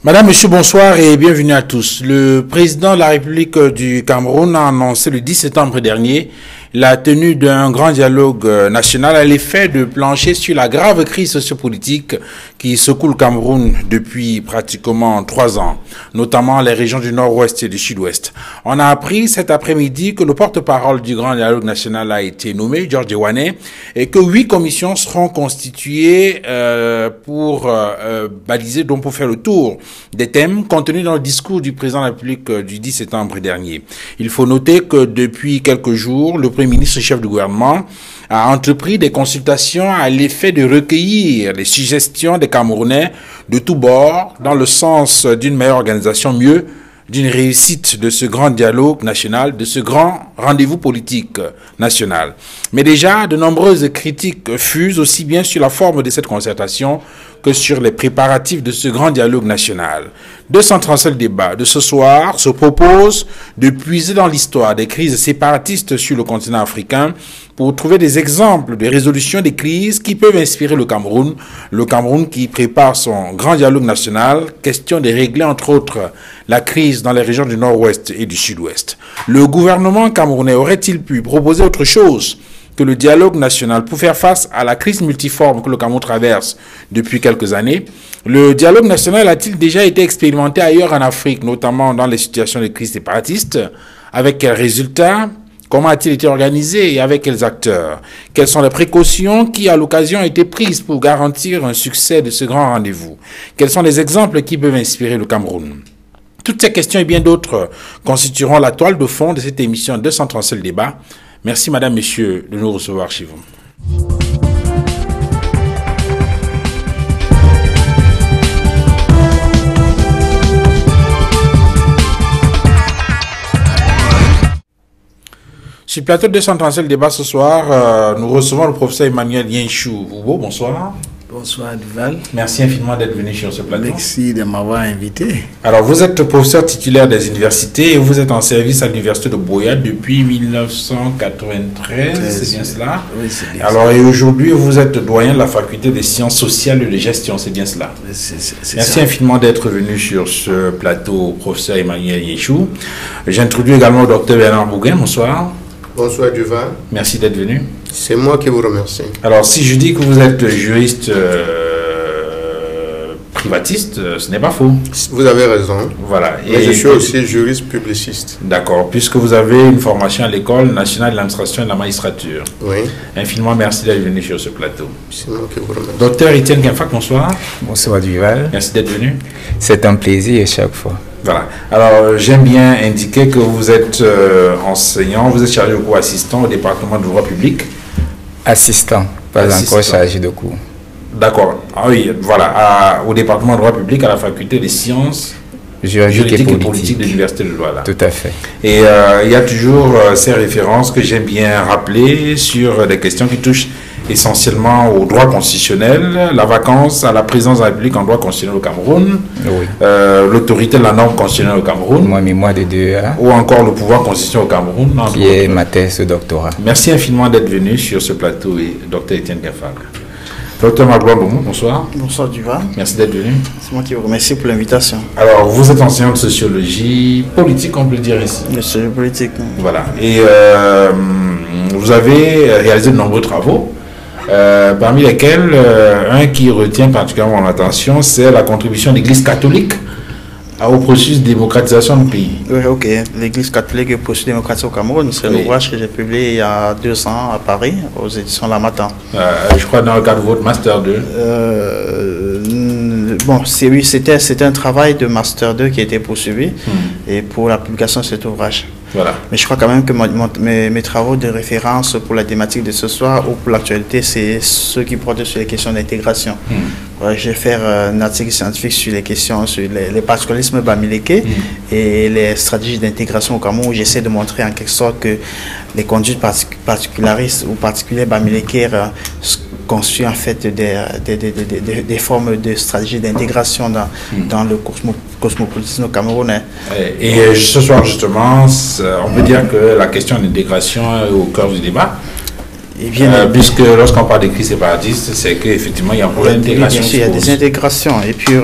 Madame, Monsieur, bonsoir et bienvenue à tous. Le président de la République du Cameroun a annoncé le 10 septembre dernier la tenue d'un grand dialogue national à l'effet de plancher sur la grave crise sociopolitique qui secoue le Cameroun depuis pratiquement 3 ans, notamment les régions du nord-ouest et du sud-ouest. On a appris cet après-midi que le porte-parole du grand dialogue national a été nommé, George Ewane, et que 8 commissions seront constituées pour baliser, donc pour faire le tour des thèmes contenus dans le discours du président de la République du 10 septembre dernier. Il faut noter que depuis quelques jours, le Premier ministre chef du gouvernement a entrepris des consultations à l'effet de recueillir les suggestions des Camerounais de tous bords dans le sens d'une meilleure organisation, mieux d'une réussite de ce grand dialogue national, de ce grand rendez-vous politique national. Mais déjà, de nombreuses critiques fusent aussi bien sur la forme de cette concertation que sur les préparatifs de ce grand dialogue national. 237 débats de ce soir se proposent de puiser dans l'histoire des crises séparatistes sur le continent africain pour trouver des exemples de résolution des crises qui peuvent inspirer le Cameroun qui prépare son grand dialogue national, question de régler entre autres la crise dans les régions du nord-ouest et du sud-ouest. Le gouvernement camerounais aurait-il pu proposer autre chose que le dialogue national pour faire face à la crise multiforme que le Cameroun traverse depuis quelques années? Le dialogue national a-t-il déjà été expérimenté ailleurs en Afrique, notamment dans les situations de crise séparatiste? Avec quels résultats? Comment a-t-il été organisé et avec quels acteurs? Quelles sont les précautions qui, à l'occasion, ont été prises pour garantir un succès de ce grand rendez-vous? Quels sont les exemples qui peuvent inspirer le Cameroun? Toutes ces questions et bien d'autres constitueront la toile de fond de cette émission 237 débats. Merci, Madame, Messieurs, de nous recevoir chez vous. Sur le plateau de 237 débats ce soir, nous recevons le professeur Emmanuel Yenchou. Bonsoir. Bonsoir Duval. Merci infiniment d'être venu sur ce plateau. Merci de m'avoir invité. Alors, vous êtes professeur titulaire des universités et vous êtes en service à l'université de Boya depuis 1993, c'est bien cela? Oui, c'est bien. Alors, et aujourd'hui, vous êtes doyen de la faculté des sciences sociales et de gestion, c'est bien cela? Merci infiniment d'être venu sur ce plateau, professeur Emmanuel Yenchou. J'introduis également le docteur Bernard Bouguin. Bonsoir. Bonsoir Duval. Merci d'être venu. C'est moi qui vous remercie. Alors, si je dis que vous êtes juriste privatiste, ce n'est pas faux. Vous avez raison. Voilà. Mais je suis aussi juriste publiciste. D'accord, puisque vous avez une formation à l'École nationale de l'administration et de la magistrature. Oui. Infiniment merci d'être venu sur ce plateau. C'est moi qui vous remercie. Docteur Étienne Kenfak, bonsoir. Bonsoir Duval. Merci d'être venu. C'est un plaisir chaque fois. Voilà. Alors, j'aime bien indiquer que vous êtes enseignant, vous êtes chargé de cours assistant au département de droit public. Assistant, pas encore chargé de cours. D'accord. Ah oui, voilà. Au département de droit public, à la faculté des sciences juridiques et politiques de l'université de Douala. Tout à fait. Et il y a toujours ces références que j'aime bien rappeler sur des questions qui touchent essentiellement au droit constitutionnel, la vacance à la présidence de la République en droit constitutionnel au Cameroun, oui. L'autorité de la norme constitutionnelle au Cameroun, moi de 2A, ou encore le pouvoir constitutionnel au Cameroun, qui est ma thèse de doctorat. Merci infiniment d'être venu sur ce plateau, docteur Étienne Kenfak. Docteur Magloire Boumou, bonsoir. Bonsoir Duval. Merci d'être venu. C'est moi qui vous remercie pour l'invitation. Alors, vous êtes enseignant de sociologie politique, on peut le dire ici. De sociologie politique. Voilà. Et vous avez réalisé de nombreux travaux. Parmi lesquels un qui retient particulièrement mon attention, c'est la contribution de l'Église catholique au processus de démocratisation du pays. Oui, ok. L'Église catholique et le processus démocratique au Cameroun, c'est l'ouvrage que j'ai publié il y a 2 ans à Paris, aux éditions L'Harmattan. Je crois dans le cadre de votre Master 2. Bon, oui, c'était un travail de Master 2 qui a été poursuivi et pour la publication de cet ouvrage. Voilà. Mais je crois quand même que mes travaux de référence pour la thématique de ce soir ou pour l'actualité, c'est ceux qui portent sur les questions d'intégration. Je vais faire un article scientifique sur les questions, sur les particularismes bamileke et les stratégies d'intégration au Cameroun, où j'essaie de montrer en quelque sorte que les conduites particularistes ou particulières bamileke constituent en fait des formes de stratégies d'intégration dans le cosmopolitisme camerounais. Et ce soir justement, on peut dire que la question d'intégration est au cœur du débat. Puisque lorsqu'on parle des crises séparatistes, c'est qu'effectivement il y a un problème d'intégration. Bien sûr, il y a des intégrations. Et puis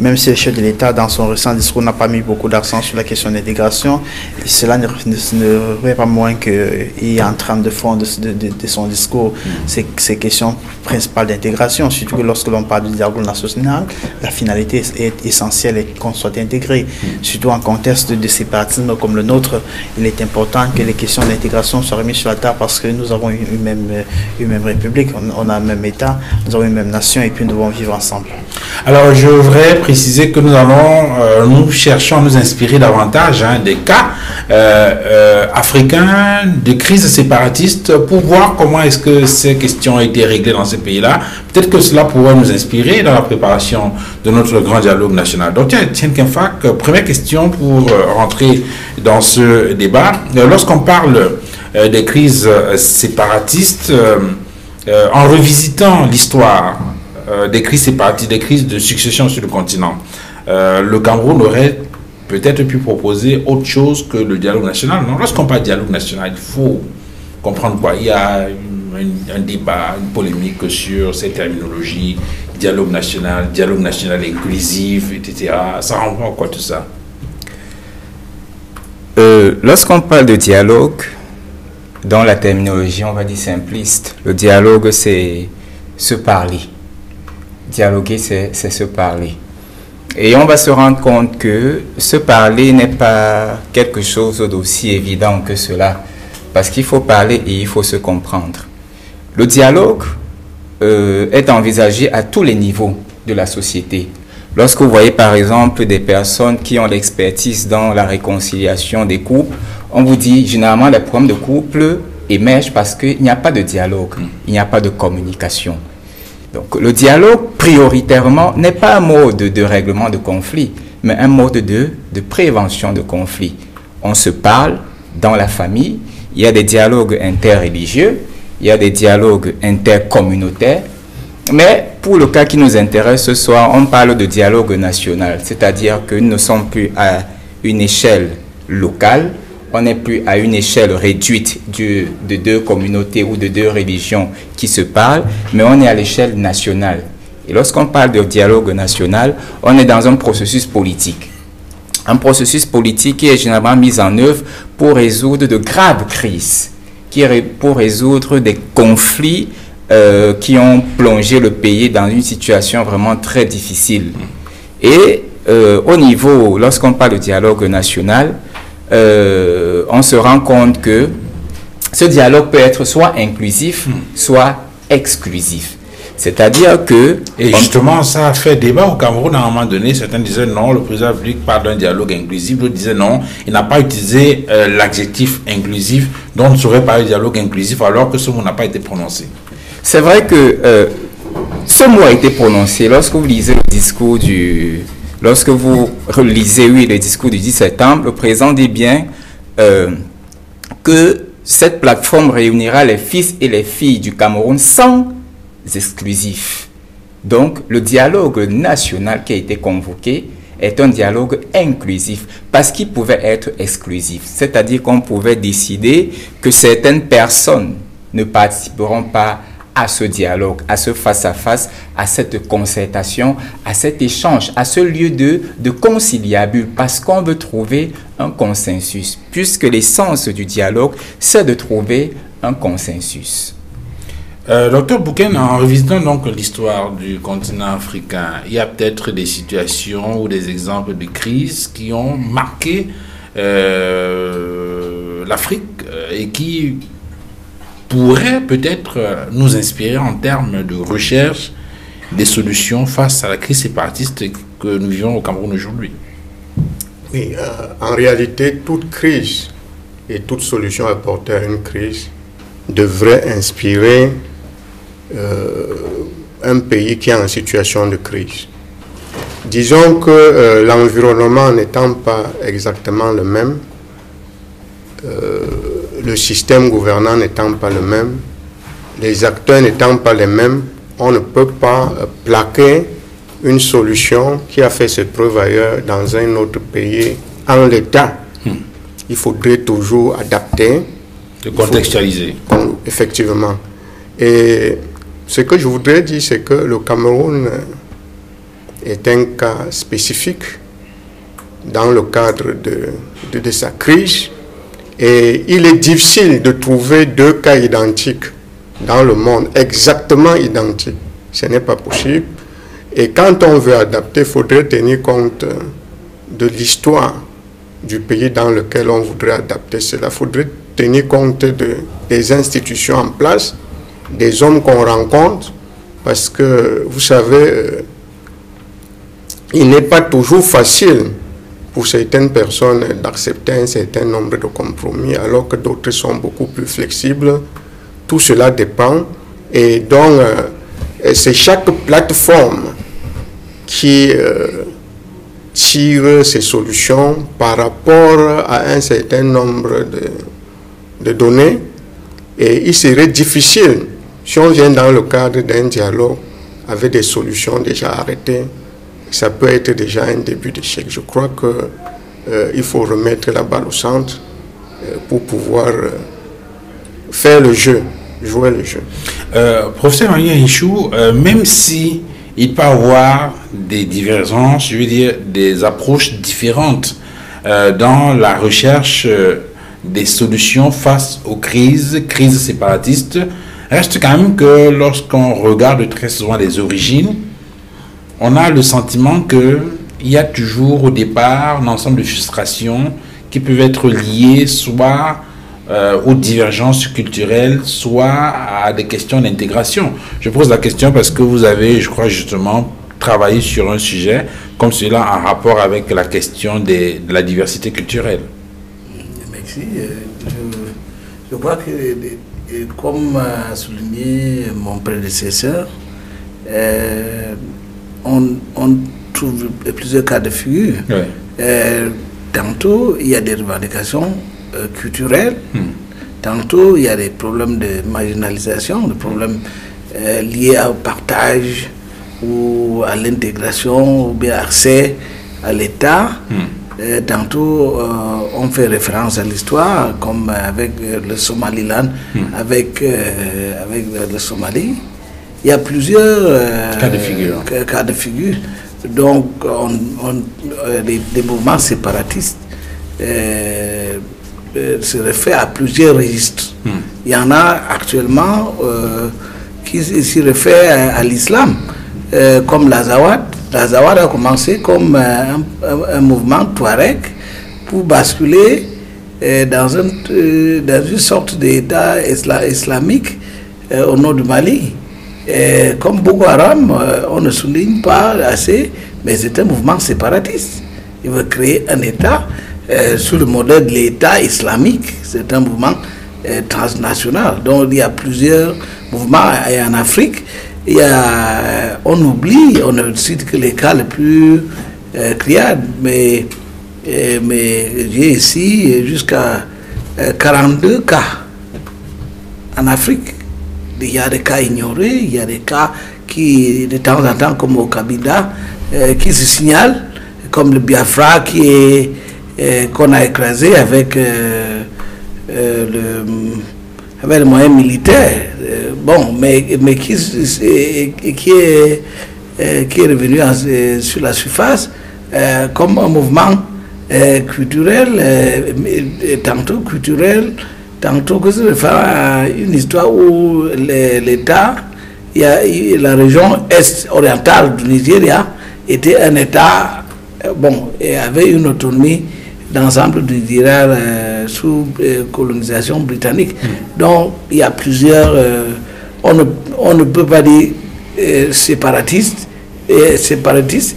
même si le chef de l'État, dans son récent discours, n'a pas mis beaucoup d'accent sur la question d'intégration, cela ne revêt pas moins qu'il est en train de fond de son discours ces questions principales d'intégration, surtout que lorsque l'on parle du dialogue national, la finalité est essentielle et qu'on soit intégré. Surtout en contexte de séparatisme comme le nôtre, il est important que les questions d'intégration soient remises sur la table parce que nous avons une même république, on a un même État, nous avons une même nation et puis nous devons vivre ensemble. Alors je voudrais préciser que nous cherchons à nous inspirer davantage des cas africains de crise séparatiste pour voir comment est-ce que ces questions ont été réglées dans ces pays-là. Peut-être que cela pourrait nous inspirer dans la préparation de notre grand dialogue national. Donc tiens Kenfak, première question pour rentrer dans ce débat. Lorsqu'on parle des crises séparatistes, en revisitant l'histoire des crises séparatistes, des crises de succession sur le continent, le Cameroun aurait peut-être pu proposer autre chose que le dialogue national. Non, lorsqu'on parle de dialogue national, il faut comprendre quoi. Il y a un débat, une polémique sur ces terminologies, dialogue national inclusif, etc. Ça renvoie à quoi tout ça? Lorsqu'on parle de dialogue, dans la terminologie, on va dire simpliste, le dialogue, c'est se parler. Dialoguer, c'est se parler. Et on va se rendre compte que se parler n'est pas quelque chose d'aussi évident que cela, parce qu'il faut parler et il faut se comprendre. Le dialogue est envisagé à tous les niveaux de la société. Lorsque vous voyez par exemple des personnes qui ont l'expertise dans la réconciliation des couples, on vous dit généralement les problèmes de couple émergent parce qu'il n'y a pas de dialogue, il n'y a pas de communication. Donc le dialogue prioritairement n'est pas un mode de règlement de conflit, mais un mode de prévention de conflit. On se parle dans la famille, il y a des dialogues interreligieux, il y a des dialogues intercommunautaires, mais pour le cas qui nous intéresse ce soir, on parle de dialogue national, c'est-à-dire que nous ne sommes plus à une échelle locale, on n'est plus à une échelle réduite de deux communautés ou de deux religions qui se parlent, mais on est à l'échelle nationale. Et lorsqu'on parle de dialogue national, on est dans un processus politique. Un processus politique qui est généralement mis en œuvre pour résoudre de graves crises, pour résoudre des conflits qui ont plongé le pays dans une situation vraiment très difficile. Et au niveau, lorsqu'on parle de dialogue national, on se rend compte que ce dialogue peut être soit inclusif, soit exclusif. C'est-à-dire que... Et justement, ça a fait débat au Cameroun à un moment donné. Certains disaient non, le président de la République parle d'un dialogue inclusif. D'autres disaient non, il n'a pas utilisé l'adjectif inclusif, donc on ne saurait parler de dialogue inclusif alors que ce mot n'a pas été prononcé. C'est vrai que ce mot a été prononcé lorsque vous lisez le discours lorsque vous relisez, le discours du 10 septembre, le président dit bien que cette plateforme réunira les fils et les filles du Cameroun sans exclusif. Donc, le dialogue national qui a été convoqué est un dialogue inclusif parce qu'il pouvait être exclusif. C'est-à-dire qu'on pouvait décider que certaines personnes ne participeront pas à ce dialogue, à ce face-à-face, à cette concertation, à cet échange, à ce lieu de conciliabule, parce qu'on veut trouver un consensus, puisque l'essence du dialogue, c'est de trouver un consensus. Docteur Bouken, en revisitant donc l'histoire du continent africain, il y a peut-être des situations ou des exemples de crises qui ont marqué l'Afrique et qui pourrait peut-être nous inspirer en termes de recherche des solutions face à la crise séparatiste que nous vivons au Cameroun aujourd'hui. Oui, en réalité, toute crise et toute solution apportée à une crise devrait inspirer un pays qui est en situation de crise. Disons que l'environnement n'étant pas exactement le même, le système gouvernant n'étant pas le même, les acteurs n'étant pas les mêmes, on ne peut pas plaquer une solution qui a fait ses preuves ailleurs dans un autre pays en l'état. Il faudrait toujours adapter. De contextualiser. Effectivement. Et ce que je voudrais dire, c'est que le Cameroun est un cas spécifique dans le cadre de sa crise. Et il est difficile de trouver deux cas identiques dans le monde, exactement identiques. Ce n'est pas possible. Et quand on veut adapter, il faudrait tenir compte de l'histoire du pays dans lequel on voudrait adapter cela. Il faudrait tenir compte des institutions en place, des hommes qu'on rencontre, parce que, vous savez, il n'est pas toujours facile pour certaines personnes d'accepter un certain nombre de compromis, alors que d'autres sont beaucoup plus flexibles. Tout cela dépend. Et donc, c'est chaque plateforme qui tire ses solutions par rapport à un certain nombre de données. Et il serait difficile, si on vient dans le cadre d'un dialogue avec des solutions déjà arrêtées, ça peut être déjà un début d'échec. Je crois qu'il faut remettre la balle au centre pour pouvoir faire le jeu, jouer le jeu. Professeur Hichou, même si il peut y avoir des divergences, je veux dire des approches différentes dans la recherche des solutions face aux crises séparatistes, reste quand même que lorsqu'on regarde très souvent les origines, on a le sentiment qu'il y a toujours au départ un ensemble de frustrations qui peuvent être liées soit aux divergences culturelles, soit à des questions d'intégration. Je pose la question parce que vous avez, je crois justement, travaillé sur un sujet comme celui-là en rapport avec la question de la diversité culturelle. Merci. Je crois que, comme a souligné mon prédécesseur, on trouve plusieurs cas de figure. Oui. Tantôt, il y a des revendications culturelles. Tantôt, il y a des problèmes de marginalisation, des problèmes liés au partage ou à l'intégration ou bien accès à l'État. Tantôt, on fait référence à l'histoire, comme avec le Somaliland, avec le Somalie. Il y a plusieurs cas de figure. Donc, les mouvements séparatistes se réfèrent à plusieurs registres. Il y en a actuellement qui se réfèrent à l'islam, comme l'Azawad. L'Azawad a commencé comme un mouvement touareg pour basculer dans une sorte d'État islamique au nord du Mali. Comme Boko Haram, on ne souligne pas assez, mais c'est un mouvement séparatiste. Il veut créer un État sur le modèle de l'État islamique. C'est un mouvement transnational. Donc il y a plusieurs mouvements. Et en Afrique, on oublie, on ne cite que les cas les plus criards, mais j'ai ici jusqu'à 42 cas en Afrique. Il y a des cas ignorés, il y a des cas qui, de temps en temps, comme au Kabila, qui se signalent, comme le Biafra qu'on a écrasé avec le moyen militaire. Bon, mais qui est revenu sur la surface comme un mouvement culturel, tantôt que ça réfère à une histoire où l'État, la région est-orientale du Nigeria était un État, et avait une autonomie d'ensemble du Nigeria sous colonisation britannique. Donc il y a plusieurs, on ne peut pas dire séparatiste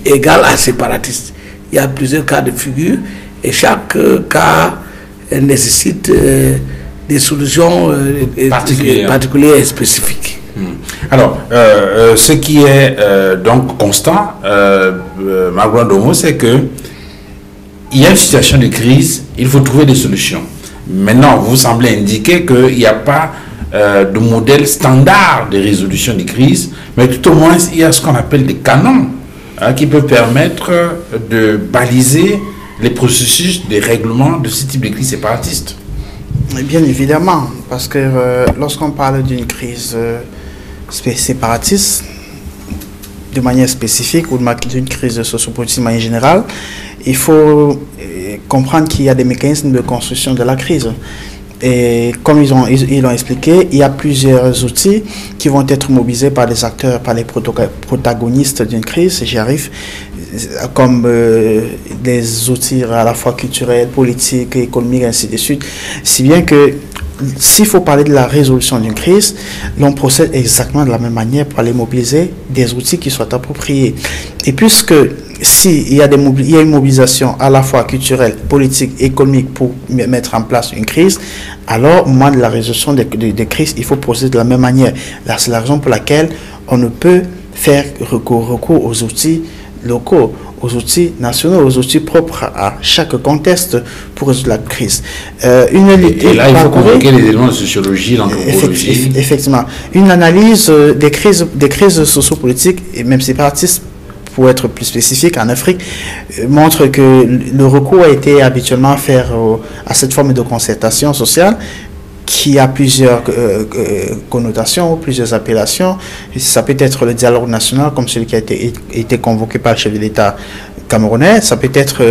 égal à séparatiste. Il y a plusieurs cas de figure et chaque cas nécessite des solutions particulières et spécifiques. Alors, ce qui est donc constant, Magloire Domo, c'est que il y a une situation de crise, il faut trouver des solutions. Maintenant, vous semblez indiquer qu'il n'y a pas de modèle standard de résolution des crises, mais tout au moins, il y a ce qu'on appelle des canons qui peuvent permettre de baliser les processus de règlement de ce type de crise séparatiste. Bien évidemment, parce que lorsqu'on parle d'une crise séparatiste, de manière spécifique ou d'une crise sociopolitique de manière générale, il faut comprendre qu'il y a des mécanismes de construction de la crise. Et comme ils l'ont expliqué, il y a plusieurs outils qui vont être mobilisés par les acteurs, par les protagonistes d'une crise, j'y arrive, comme des outils à la fois culturels, politiques, économiques, ainsi de suite. Si bien que s'il faut parler de la résolution d'une crise, l'on procède exactement de la même manière pour aller mobiliser des outils qui soient appropriés. Et puisque s'il y a une mobilisation à la fois culturelle, politique, économique pour mettre en place une crise, alors au moment de la résolution des crises, il faut procéder de la même manière. C'est la raison pour laquelle on ne peut faire recours aux outils locaux, aux outils nationaux, aux outils propres à chaque contexte pour résoudre la crise. Et là, il faut convoquer les éléments de sociologie, l'anthropologie. Effectivement. Une analyse des crises sociopolitiques et même séparatistes, pour être plus spécifique, en Afrique, montre que le recours a été habituellement fait à cette forme de concertation sociale qui a plusieurs connotations, plusieurs appellations. Ça peut être le dialogue national, comme celui qui a été convoqué par le chef de l'État camerounais. Ça peut être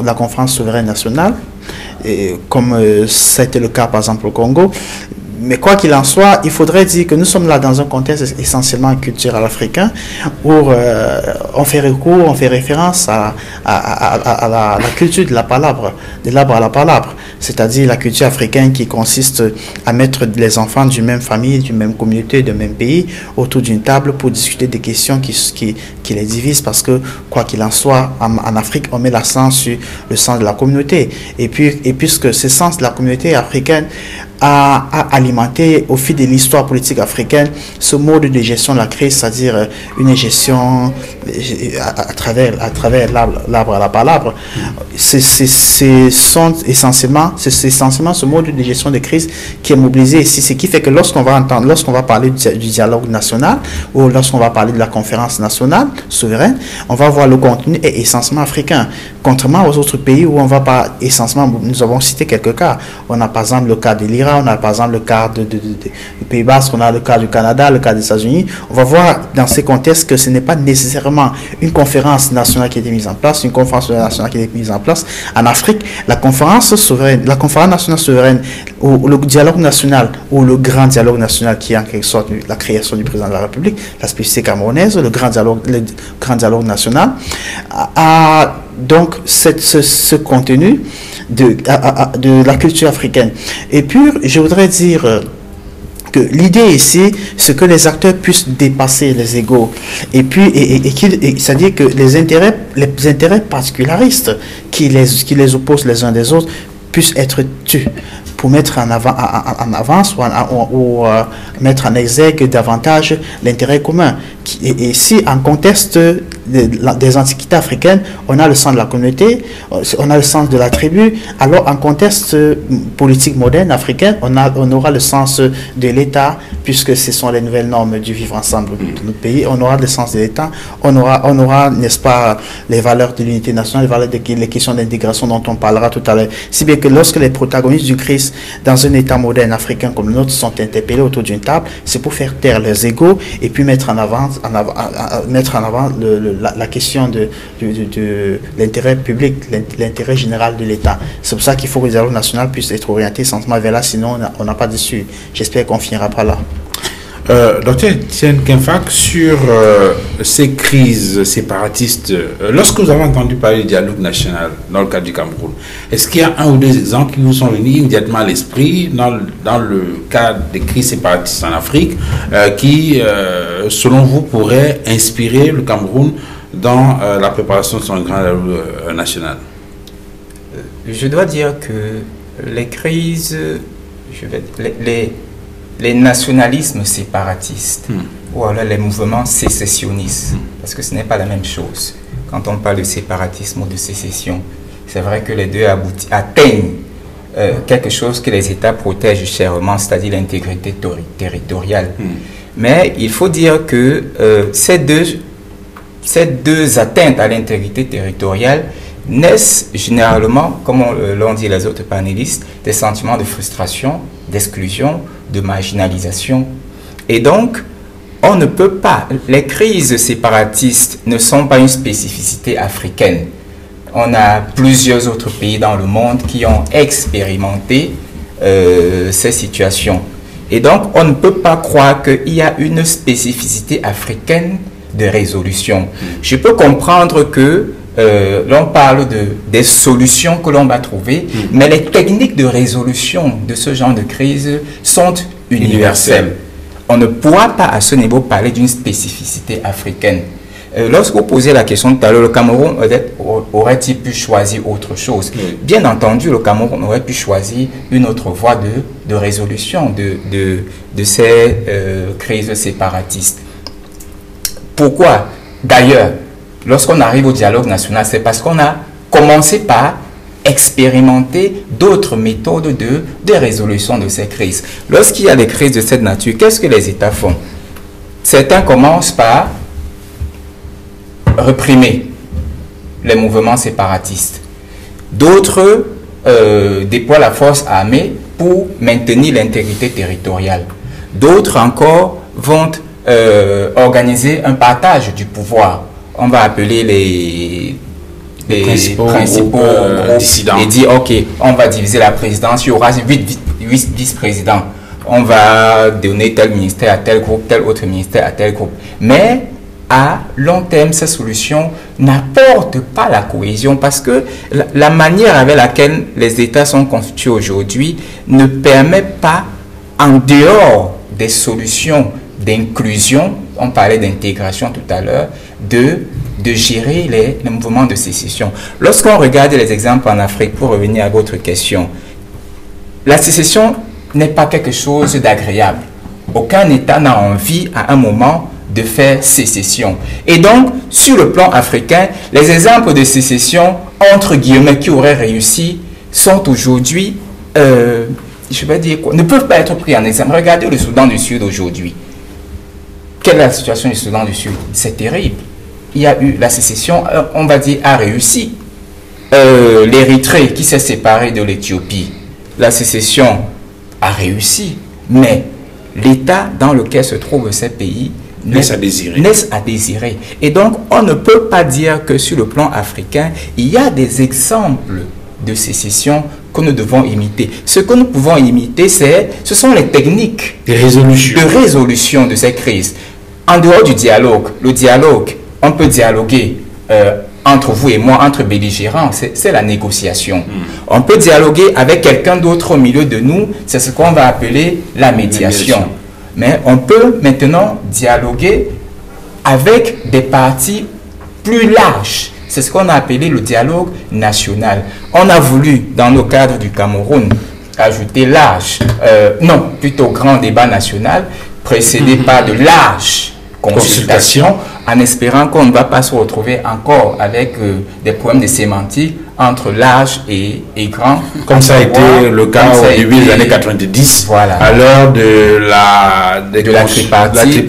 la conférence souveraine nationale, comme ça a été le cas par exemple au Congo. Mais quoi qu'il en soit, il faudrait dire que nous sommes là dans un contexte essentiellement culturel africain où on fait recours, on fait référence à la culture de la palabre, de l'arbre à la palabre, c'est-à-dire la culture africaine qui consiste à mettre les enfants d'une même famille, d'une même communauté, d'un même pays autour d'une table pour discuter des questions qui les divisent, parce que quoi qu'il en soit, en Afrique, on met l'accent sur le sens de la communauté. Et puisque ce sens de la communauté africaine a alimenté au fil de l'histoire politique africaine ce mode de gestion de la crise, c'est-à-dire une gestion à travers l'arbre à la palabre. C'est essentiellement ce mode de gestion de crise qui est mobilisé ici, ce qui fait que lorsqu'on va parler du dialogue national ou lorsqu'on va parler de la conférence nationale souveraine, on va voir le contenu est essentiellement africain, contrairement aux autres pays où on va pas essentiellement. Nous avons cité quelques cas. On a par exemple le cas de l'Iran, on a par exemple le cas du Pays Basque, on a le cas du Canada, le cas des États-Unis. On va voir dans ces contextes que ce n'est pas nécessairement une conférence nationale qui a été mise en place, une conférence nationale qui a été mise en place. En Afrique, la conférence nationale souveraine, ou le dialogue national, ou le grand dialogue national qui est en quelque sorte la création du président de la République, la spécificité camerounaise, le grand dialogue national, a donc ce contenu de la culture africaine. Et puis, je voudrais dire que l'idée ici, c'est que les acteurs puissent dépasser les égos. Et puis, c'est-à-dire que les intérêts particularistes qui les opposent les uns des autres puissent être tus pour mettre en avance ou mettre en exergue davantage l'intérêt commun. Et si en contexte des antiquités africaines, on a le sens de la communauté, on a le sens de la tribu, alors en contexte politique moderne africain, on aura le sens de l'État, puisque ce sont les nouvelles normes du vivre ensemble de notre pays. On aura le sens de l'État, on aura, n'est-ce pas, les valeurs de l'unité nationale, les questions d'intégration dont on parlera tout à l'heure. Si bien que lorsque les protagonistes du crise dans un État moderne africain comme le nôtre sont interpellés autour d'une table, c'est pour faire taire leurs égos et puis mettre en avant la question de l'intérêt public, l'intérêt général de l'État. C'est pour ça qu'il faut que le dialogue national puisse être orienté essentiellement vers là, sinon on n'a pas d'issue. J'espère qu'on finira par là. Docteur Etienne Kenfak, sur ces crises séparatistes, lorsque vous avez entendu parler du dialogue national dans le cadre du Cameroun, est-ce qu'il y a un ou deux exemples qui vous sont venus immédiatement à l'esprit dans le cadre des crises séparatistes en Afrique qui, selon vous, pourraient inspirer le Cameroun dans la préparation de son grand dialogue national? Je dois dire que les crises, les nationalismes séparatistes ou alors les mouvements sécessionnistes, parce que ce n'est pas la même chose. Quand on parle de séparatisme ou de sécession, c'est vrai que les deux atteignent quelque chose que les États protègent chèrement, c'est-à-dire l'intégrité territoriale. Mais il faut dire que ces deux atteintes à l'intégrité territoriale naissent généralement, comme l'ont dit les autres panélistes, des sentiments de frustration, d'exclusion, de marginalisation. Et donc, on ne peut pas, les crises séparatistes ne sont pas une spécificité africaine. On a plusieurs autres pays dans le monde qui ont expérimenté ces situations. Et donc, on ne peut pas croire qu'il y a une spécificité africaine de résolution. Je peux comprendre que l'on parle des solutions que l'on va trouver, mais les techniques de résolution de ce genre de crise sont universelles. On ne pourra pas à ce niveau parler d'une spécificité africaine. Lorsque vous posez la question tout à l'heure, le Cameroun aurait-il pu choisir autre chose? Bien entendu, le Cameroun aurait pu choisir une autre voie de résolution de ces crises séparatistes. Pourquoi? D'ailleurs, lorsqu'on arrive au dialogue national, c'est parce qu'on a commencé par expérimenter d'autres méthodes de résolution de ces crises. Lorsqu'il y a des crises de cette nature, qu'est-ce que les États font? Certains commencent par réprimer les mouvements séparatistes. D'autres déploient la force armée pour maintenir l'intégrité territoriale. D'autres encore vont organiser un partage du pouvoir. On va appeler les principaux groupes dissidents et dire ok, on va diviser la présidence, il y aura 8 vice-présidents. On va donner tel ministère à tel groupe, tel autre ministère à tel groupe. Mais à long terme, ces solutions n'apportent pas la cohésion parce que la manière avec laquelle les États sont constitués aujourd'hui ne permet pas, en dehors des solutions d'inclusion, on parlait d'intégration tout à l'heure, de gérer les mouvements de sécession. Lorsqu'on regarde les exemples en Afrique, pour revenir à votre question, la sécession n'est pas quelque chose d'agréable. Aucun État n'a envie à un moment de faire sécession. Et donc, sur le plan africain, les exemples de sécession, entre guillemets, qui auraient réussi, sont aujourd'hui, je vais dire quoi, ne peuvent pas être pris en exemple. Regardez le Soudan du Sud aujourd'hui. Quelle est la situation du Soudan du Sud? C'est terrible. Il y a eu la sécession, on va dire, a réussi. L'Érythrée qui s'est séparée de l'Éthiopie, la sécession a réussi. Mais l'état dans lequel se trouvent ces pays laisse à désirer. Et donc, on ne peut pas dire que sur le plan africain, il y a des exemples de sécession que nous devons imiter. Ce que nous pouvons imiter, ce sont les techniques de résolution de ces crises. En dehors du dialogue, le dialogue, on peut dialoguer entre vous et moi, entre belligérants, c'est la négociation. On peut dialoguer avec quelqu'un d'autre au milieu de nous, c'est ce qu'on va appeler la médiation. Mais on peut maintenant dialoguer avec des parties plus larges. C'est ce qu'on a appelé le dialogue national. On a voulu, dans le cadre du Cameroun, ajouter large, non, plutôt grand débat national, précédé par de larges consultations, en espérant qu'on ne va pas se retrouver encore avec des problèmes de sémantique entre large et grand. Comme ça a été le cas au début des années 90, voilà. À l'heure de la tripartite,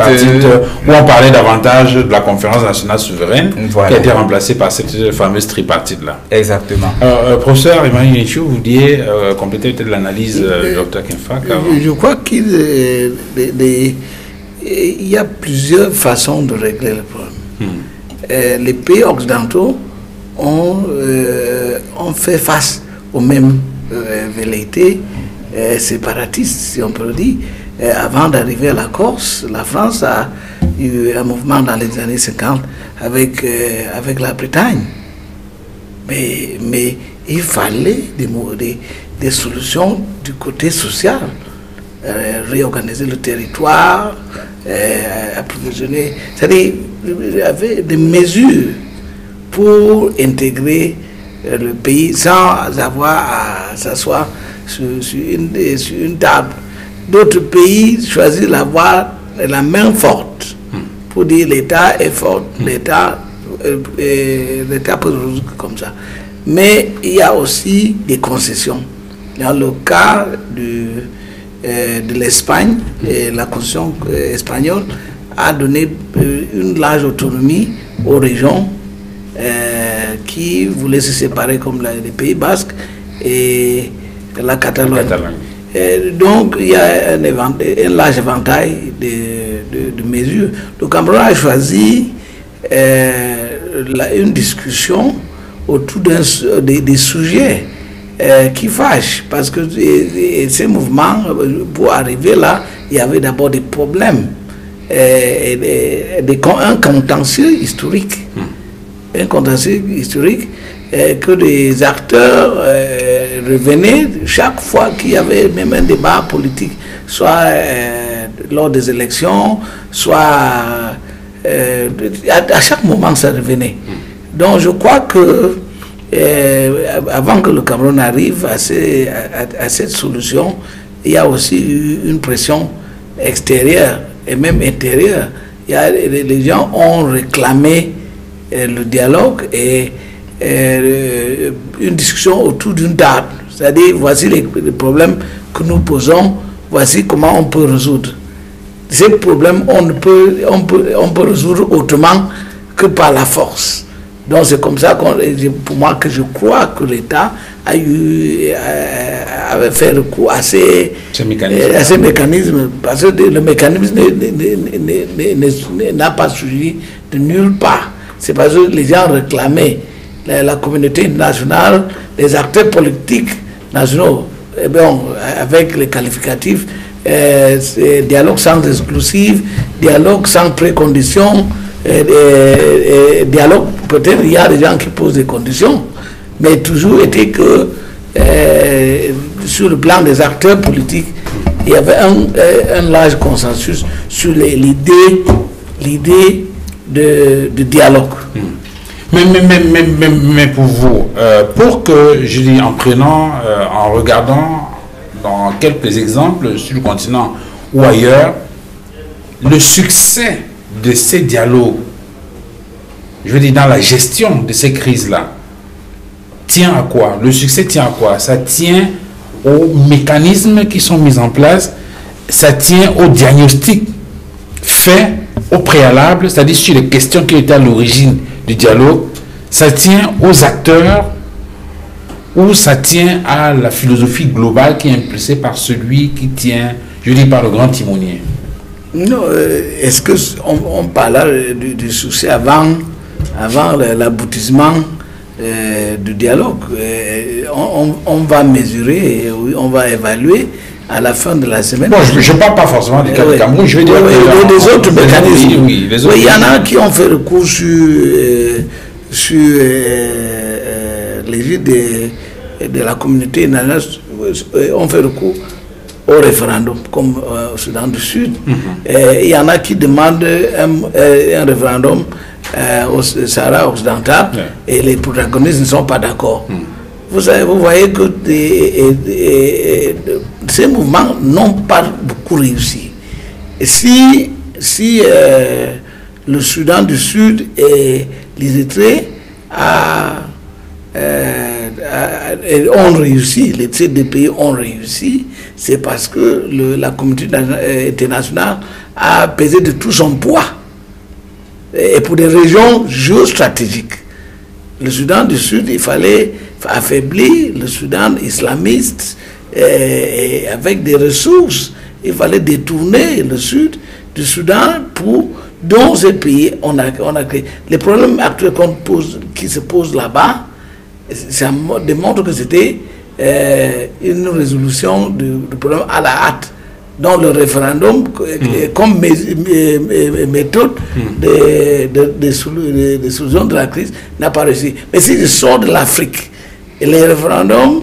où on parlait davantage de la conférence nationale souveraine, voilà, qui a été remplacée par cette fameuse tripartite-là. Exactement. Professeur Emmanuel Nchou, vous vouliez compléter peut-être l'analyse du Dr Kinfak? Je crois qu'il y a plusieurs façons de régler le problème. Les pays occidentaux ont fait face aux mêmes velléités séparatistes, si on peut le dire. Avant d'arriver à la Corse, la France a eu un mouvement dans les années 50 avec la Bretagne. Mais il fallait des solutions du côté social. Réorganiser le territoire, approvisionner. C'est-à-dire, il y avait des mesures pour intégrer le pays sans avoir à s'asseoir sur une table. D'autres pays choisissent d'avoir la main forte pour dire l'État est fort, l'État peut résoudre comme ça. Mais il y a aussi des concessions. Dans le cas de l'Espagne, la Constitution espagnole a donné une large autonomie aux régions qui voulaient se séparer comme les Pays Basques et la Catalogne. Donc, il y a un large éventail de mesures. Le Cameroun a choisi une discussion autour des sujets qui fâchent. Parce que ces mouvements, pour arriver là, il y avait d'abord des problèmes, un contentieux historique. Un contentieux historique que les acteurs revenaient chaque fois qu'il y avait même un débat politique, soit lors des élections, soit à chaque moment ça revenait. Donc je crois que avant que le Cameroun arrive à cette solution, il y a aussi eu une pression extérieure et même intérieure. Les gens ont réclamé le dialogue et une discussion autour d'une table. C'est-à-dire, voici les problèmes que nous posons, voici comment on peut résoudre. Ces problèmes, on peut résoudre autrement que par la force. Donc c'est comme ça pour moi que je crois que l'État avait fait recours à ces mécanismes, parce que le mécanisme n'a pas suivi de nulle part. C'est parce que les gens réclamaient, la communauté internationale, les acteurs politiques nationaux, avec les qualificatifs, dialogue sans exclusive, dialogue sans préconditions, dialogue, peut-être il y a des gens qui posent des conditions, mais toujours était que sur le plan des acteurs politiques, il y avait un large consensus sur l'idée de dialogue. Mais pour vous, pour que, je dis en prenant, en regardant dans quelques exemples sur le continent ou ailleurs, le succès de ces dialogues, je veux dire dans la gestion de ces crises-là, tient à quoi? Le succès tient à quoi? Ça tient aux mécanismes qui sont mis en place, ça tient au diagnostic fait au préalable, c'est-à-dire sur les questions qui étaient à l'origine du dialogue, ça tient aux acteurs ou ça tient à la philosophie globale qui est impulsée par celui qui tient, je dis par le grand timonier? Non, est-ce qu'on parle du succès avant l'aboutissement du dialogue? On va mesurer, on va évaluer à la fin de la semaine. Bon, je ne parle pas forcément du cas du Cameroun, je veux dire des autres mécanismes. Oui, il y en a qui ont fait recours sur les vies de la communauté internationale, ont fait recours au référendum, comme au Soudan du Sud. Il y en a qui demandent un référendum au Sahara occidental, et les protagonistes ne sont pas d'accord. Vous voyez que ces mouvements n'ont pas beaucoup réussi. Et si le Soudan du Sud et l'Érythrée ont réussi, ces deux pays ont réussi, c'est parce que la communauté internationale a pesé de tout son poids. Et pour des régions géostratégiques. Le Soudan du Sud, il fallait affaiblir le Soudan islamiste et avec des ressources. Il fallait détourner le sud du Soudan dans ces pays. On a créé. Les problèmes actuels qui se posent là-bas, ça démontre que c'était une résolution du problème à la hâte. Dans le référendum, comme méthode de solution de la crise, n'a pas réussi. Mais si je sors de l'Afrique, et les référendums,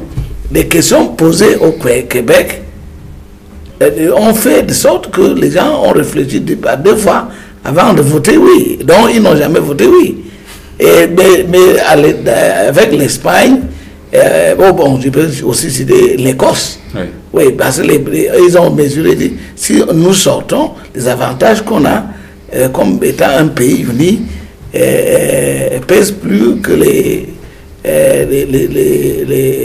les questions posées au Québec, ont fait de sorte que les gens ont réfléchi deux fois avant de voter oui. Donc, ils n'ont jamais voté oui. Mais avec l'Espagne, je peux aussi citer l'Écosse. Oui, parce qu'ils ont mesuré, si nous sortons, les avantages qu'on a comme étant un pays uni pèsent plus que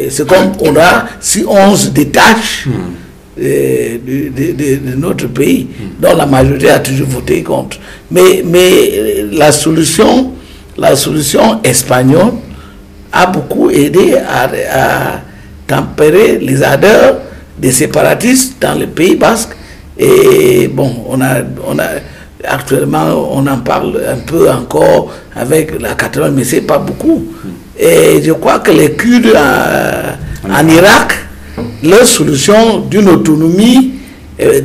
c'est comme on a si on se détache de notre pays, dont la majorité a toujours voté contre. Mais la solution espagnole a beaucoup aidé à tempérer les ardeurs des séparatistes dans le Pays basque. Et bon, actuellement, on en parle un peu encore avec la Catalogne, mais c'est pas beaucoup. Et je crois que les Kurdes en Irak, leur solution d'une autonomie,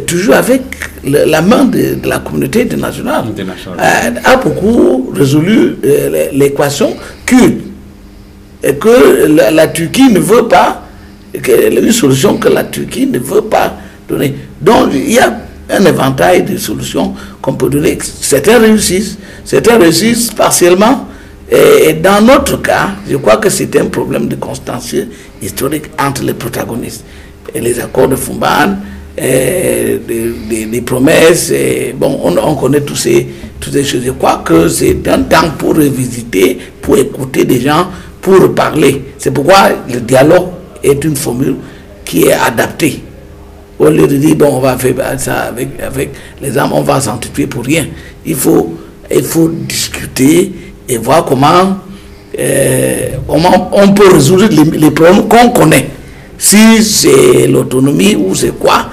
toujours avec la main de la communauté internationale, a beaucoup résolu l'équation kurde. Et que la Turquie ne veut pas, une solution que la Turquie ne veut pas donner. Donc il y a un éventail de solutions qu'on peut donner. Certains réussissent partiellement. Et dans notre cas, je crois que c'est un problème de contentieux historique entre les protagonistes. Et les accords de Fumban, des promesses, bon, on connaît toutes ces choses. Je crois que c'est un temps pour revisiter, pour écouter des gens, pour parler. C'est pourquoi le dialogue est une formule qui est adaptée. Au lieu de dire, bon, on va faire ça avec les armes, on va s'entretuer pour rien. Il faut discuter et voir comment on peut résoudre les problèmes qu'on connaît. Si c'est l'autonomie ou c'est quoi,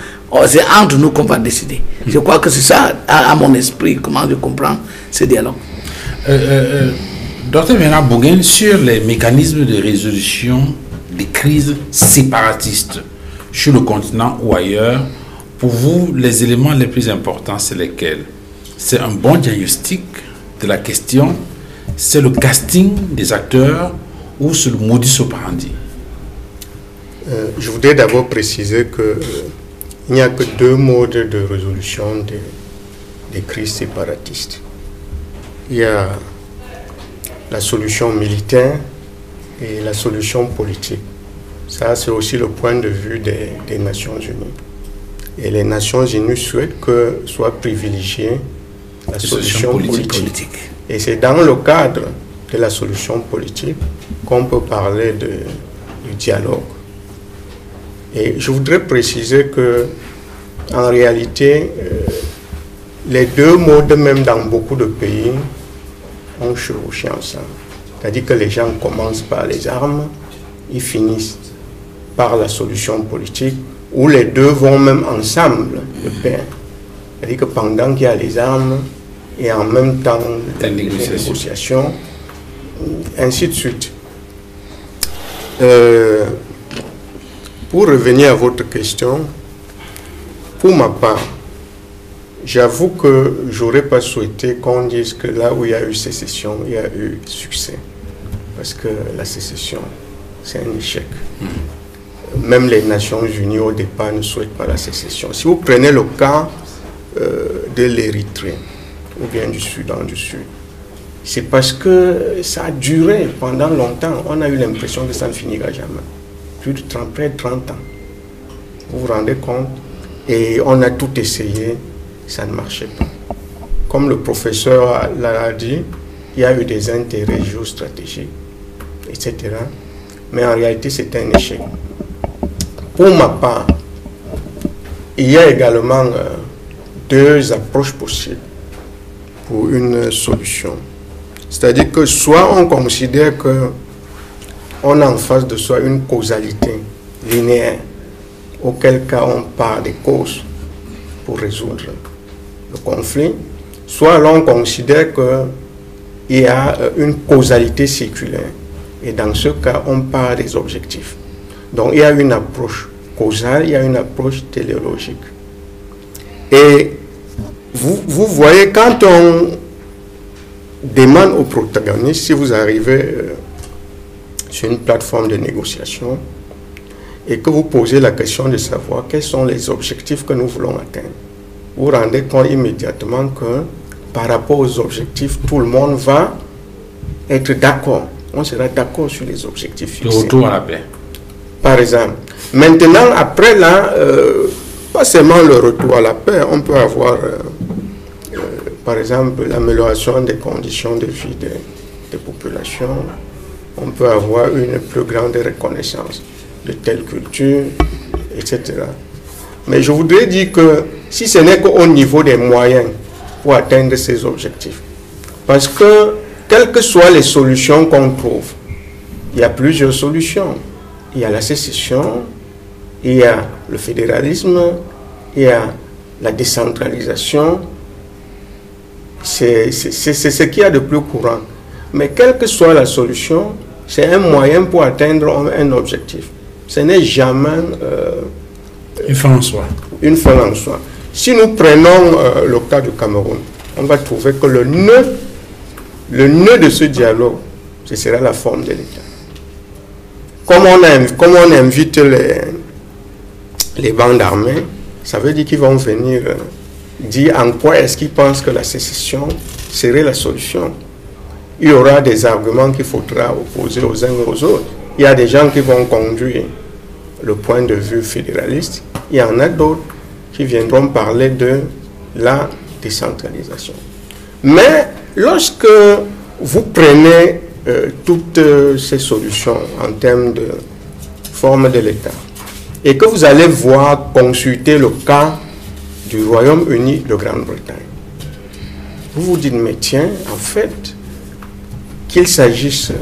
c'est entre nous qu'on va décider. Je crois que c'est ça, à mon esprit, comment je comprends ce dialogue. Dr Bernard Bouguin, sur les mécanismes de résolution des crises séparatistes sur le continent ou ailleurs, pour vous, les éléments les plus importants, c'est lesquels? C'est un bon diagnostic de la question, c'est le casting des acteurs ou c'est le modus operandi? Je voudrais d'abord préciser qu'il n'y a que deux modes de résolution des crises séparatistes. Il y a la solution militaire et la solution politique. Ça, c'est aussi le point de vue des Nations Unies. Et les Nations Unies souhaitent que soit privilégiée la solution politique. Et c'est dans le cadre de la solution politique qu'on peut parler du dialogue. Et je voudrais préciser que, en réalité, les deux modes, même dans beaucoup de pays, ont chevauché ensemble. C'est-à-dire que les gens commencent par les armes, ils finissent par la solution politique, où les deux vont même ensemble de pair. C'est-à-dire que pendant qu'il y a les armes, et en même temps les négociations, ainsi de suite. Pour revenir à votre question, pour ma part, j'avoue que je n'aurais pas souhaité qu'on dise que là où il y a eu sécession, il y a eu succès. Parce que la sécession, c'est un échec. Même les Nations Unies au départ ne souhaitent pas la sécession. Si vous prenez le cas de l'Érythrée, ou bien du Soudan du Sud, c'est parce que ça a duré pendant longtemps. On a eu l'impression que ça ne finira jamais. Plus de 30, près de 30 ans. Vous vous rendez compte? Et on a tout essayé, ça ne marchait pas. Comme le professeur l'a dit, il y a eu des intérêts géostratégiques, etc. Mais en réalité, c'est un échec. Pour ma part, il y a également deux approches possibles pour une solution. C'est-à-dire que soit on considère qu'on a en face de soi une causalité linéaire, auquel cas on part des causes pour résoudre le conflit, soit l'on considère qu'il y a une causalité circulaire, et dans ce cas on part des objectifs. Donc il y a une approche causale, il y a une approche téléologique. Et vous voyez, quand on demande aux protagonistes, si vous arrivez sur une plateforme de négociation et que vous posez la question de savoir quels sont les objectifs que nous voulons atteindre, vous vous rendez compte immédiatement que par rapport aux objectifs, tout le monde va être d'accord. On sera d'accord sur les objectifs fixés. Le retour à la paix. Par exemple. Maintenant, après là, pas seulement le retour à la paix, on peut avoir, par exemple, l'amélioration des conditions de vie des populations. On peut avoir une plus grande reconnaissance de telle culture, etc. Mais je voudrais dire que si ce n'est qu'au niveau des moyens pour atteindre ces objectifs, parce que quelles que soient les solutions qu'on trouve, il y a plusieurs solutions. Il y a la sécession, il y a le fédéralisme, il y a la décentralisation. C'est ce qu'il y a de plus courant. Mais quelle que soit la solution, c'est un moyen pour atteindre un objectif. Ce n'est jamais une fin en soi. Une fin en soi. Si nous prenons le cas du Cameroun, on va trouver que le nœud de ce dialogue, ce sera la forme de l'État. Comme on invite les bandes armées, ça veut dire qu'ils vont venir dire en quoi est-ce qu'ils pensent que la sécession serait la solution. Il y aura des arguments qu'il faudra opposer aux uns et aux autres. Il y a des gens qui vont conduire le point de vue fédéraliste. Il y en a d'autres qui viendront parler de la décentralisation. Mais lorsque vous prenez toutes ces solutions en termes de forme de l'État et que vous allez voir consulter le cas du Royaume-Uni de Grande-Bretagne, vous vous dites, mais tiens, en fait, qu'il s'agisse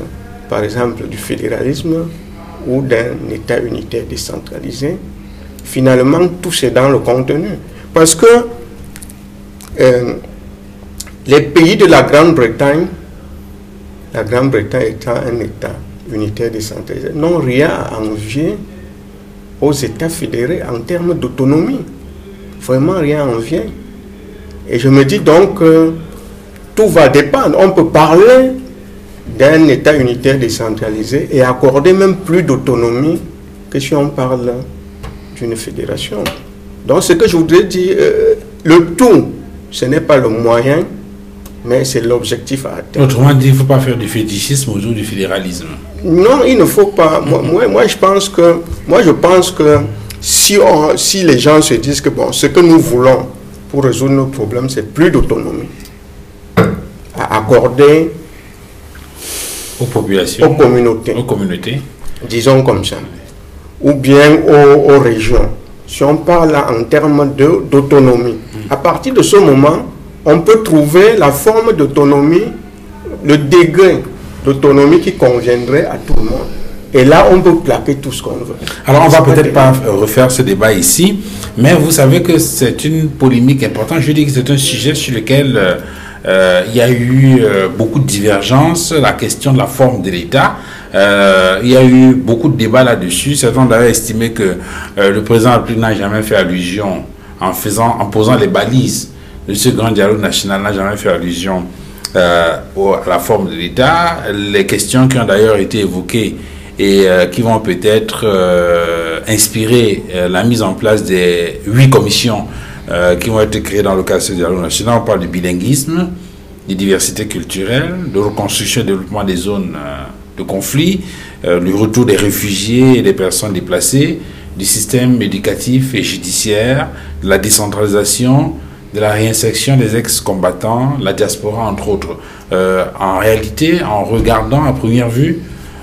par exemple du fédéralisme ou d'un État unitaire décentralisé, finalement tout c'est dans le contenu. Parce que les pays de la Grande-Bretagne étant un État unitaire décentralisé, n'ont rien à envier aux États fédérés en termes d'autonomie. Vraiment rien à envier. Et je me dis donc que tout va dépendre. On peut parler d'un État unitaire décentralisé et accorder même plus d'autonomie que si on parle d'une fédération. Donc ce que je voudrais dire, le tout, ce n'est pas le moyen, mais c'est l'objectif à atteindre. Autrement dit, il ne faut pas faire du fétichisme autour du fédéralisme. Non, il ne faut pas. Moi, je pense que si les gens se disent que bon, ce que nous voulons pour résoudre nos problèmes, c'est plus d'autonomie à accorder aux populations, aux communautés, disons comme ça, ou bien aux régions. Si on parle en termes d'autonomie, à partir de ce moment, on peut trouver la forme d'autonomie, le degré d'autonomie qui conviendrait à tout le monde. Et là, on peut plaquer tout ce qu'on veut. Alors, on va peut-être pas refaire ce débat ici, mais vous savez que c'est une polémique importante. Je dis que c'est un sujet sur lequel il y a eu beaucoup de divergences, la question de la forme de l'État. Il y a eu beaucoup de débats là-dessus. Certains ont d'ailleurs estimé que le président de la République n'a jamais fait allusion, en posant les balises de ce grand dialogue national, n'a jamais fait allusion à la forme de l'État. Les questions qui ont d'ailleurs été évoquées et qui vont peut-être inspirer la mise en place des 8 commissions qui vont être créées dans le cadre de ce dialogue national. On parle du bilinguisme, de diversité culturelle, de reconstruction et développement des zones de conflit, le retour des réfugiés et des personnes déplacées, du système éducatif et judiciaire, de la décentralisation, de la réinsertion des ex-combattants, la diaspora entre autres. En réalité, en regardant à première vue,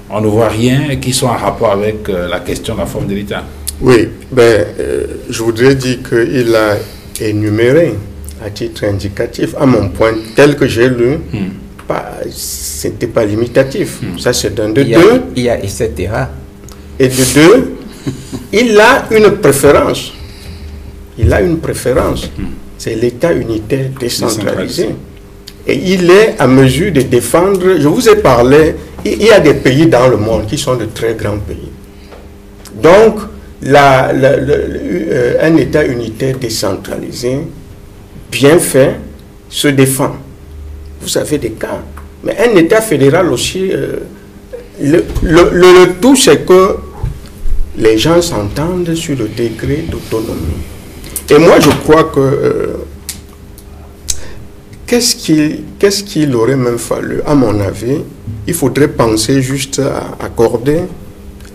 on ne voit rien qui soit en rapport avec la question de la forme de l'État. Oui, je voudrais dire qu'il a énuméré à titre indicatif, à mon point, tel que j'ai lu, ce n'était pas limitatif. Ça, c'est d'un de deux. Il y a etc. Et de deux, il a une préférence. Il a une préférence. C'est l'État unitaire décentralisé. Et il est à mesure de défendre. Je vous ai parlé, il y a des pays dans le monde qui sont de très grands pays. Donc, un État unitaire décentralisé, bien fait, se défend. Vous avez des cas. Mais un État fédéral aussi, le tout, c'est que les gens s'entendent sur le degré d'autonomie. Et moi, je crois que qu'est-ce qu'il aurait même fallu, à mon avis, il faudrait penser juste à accorder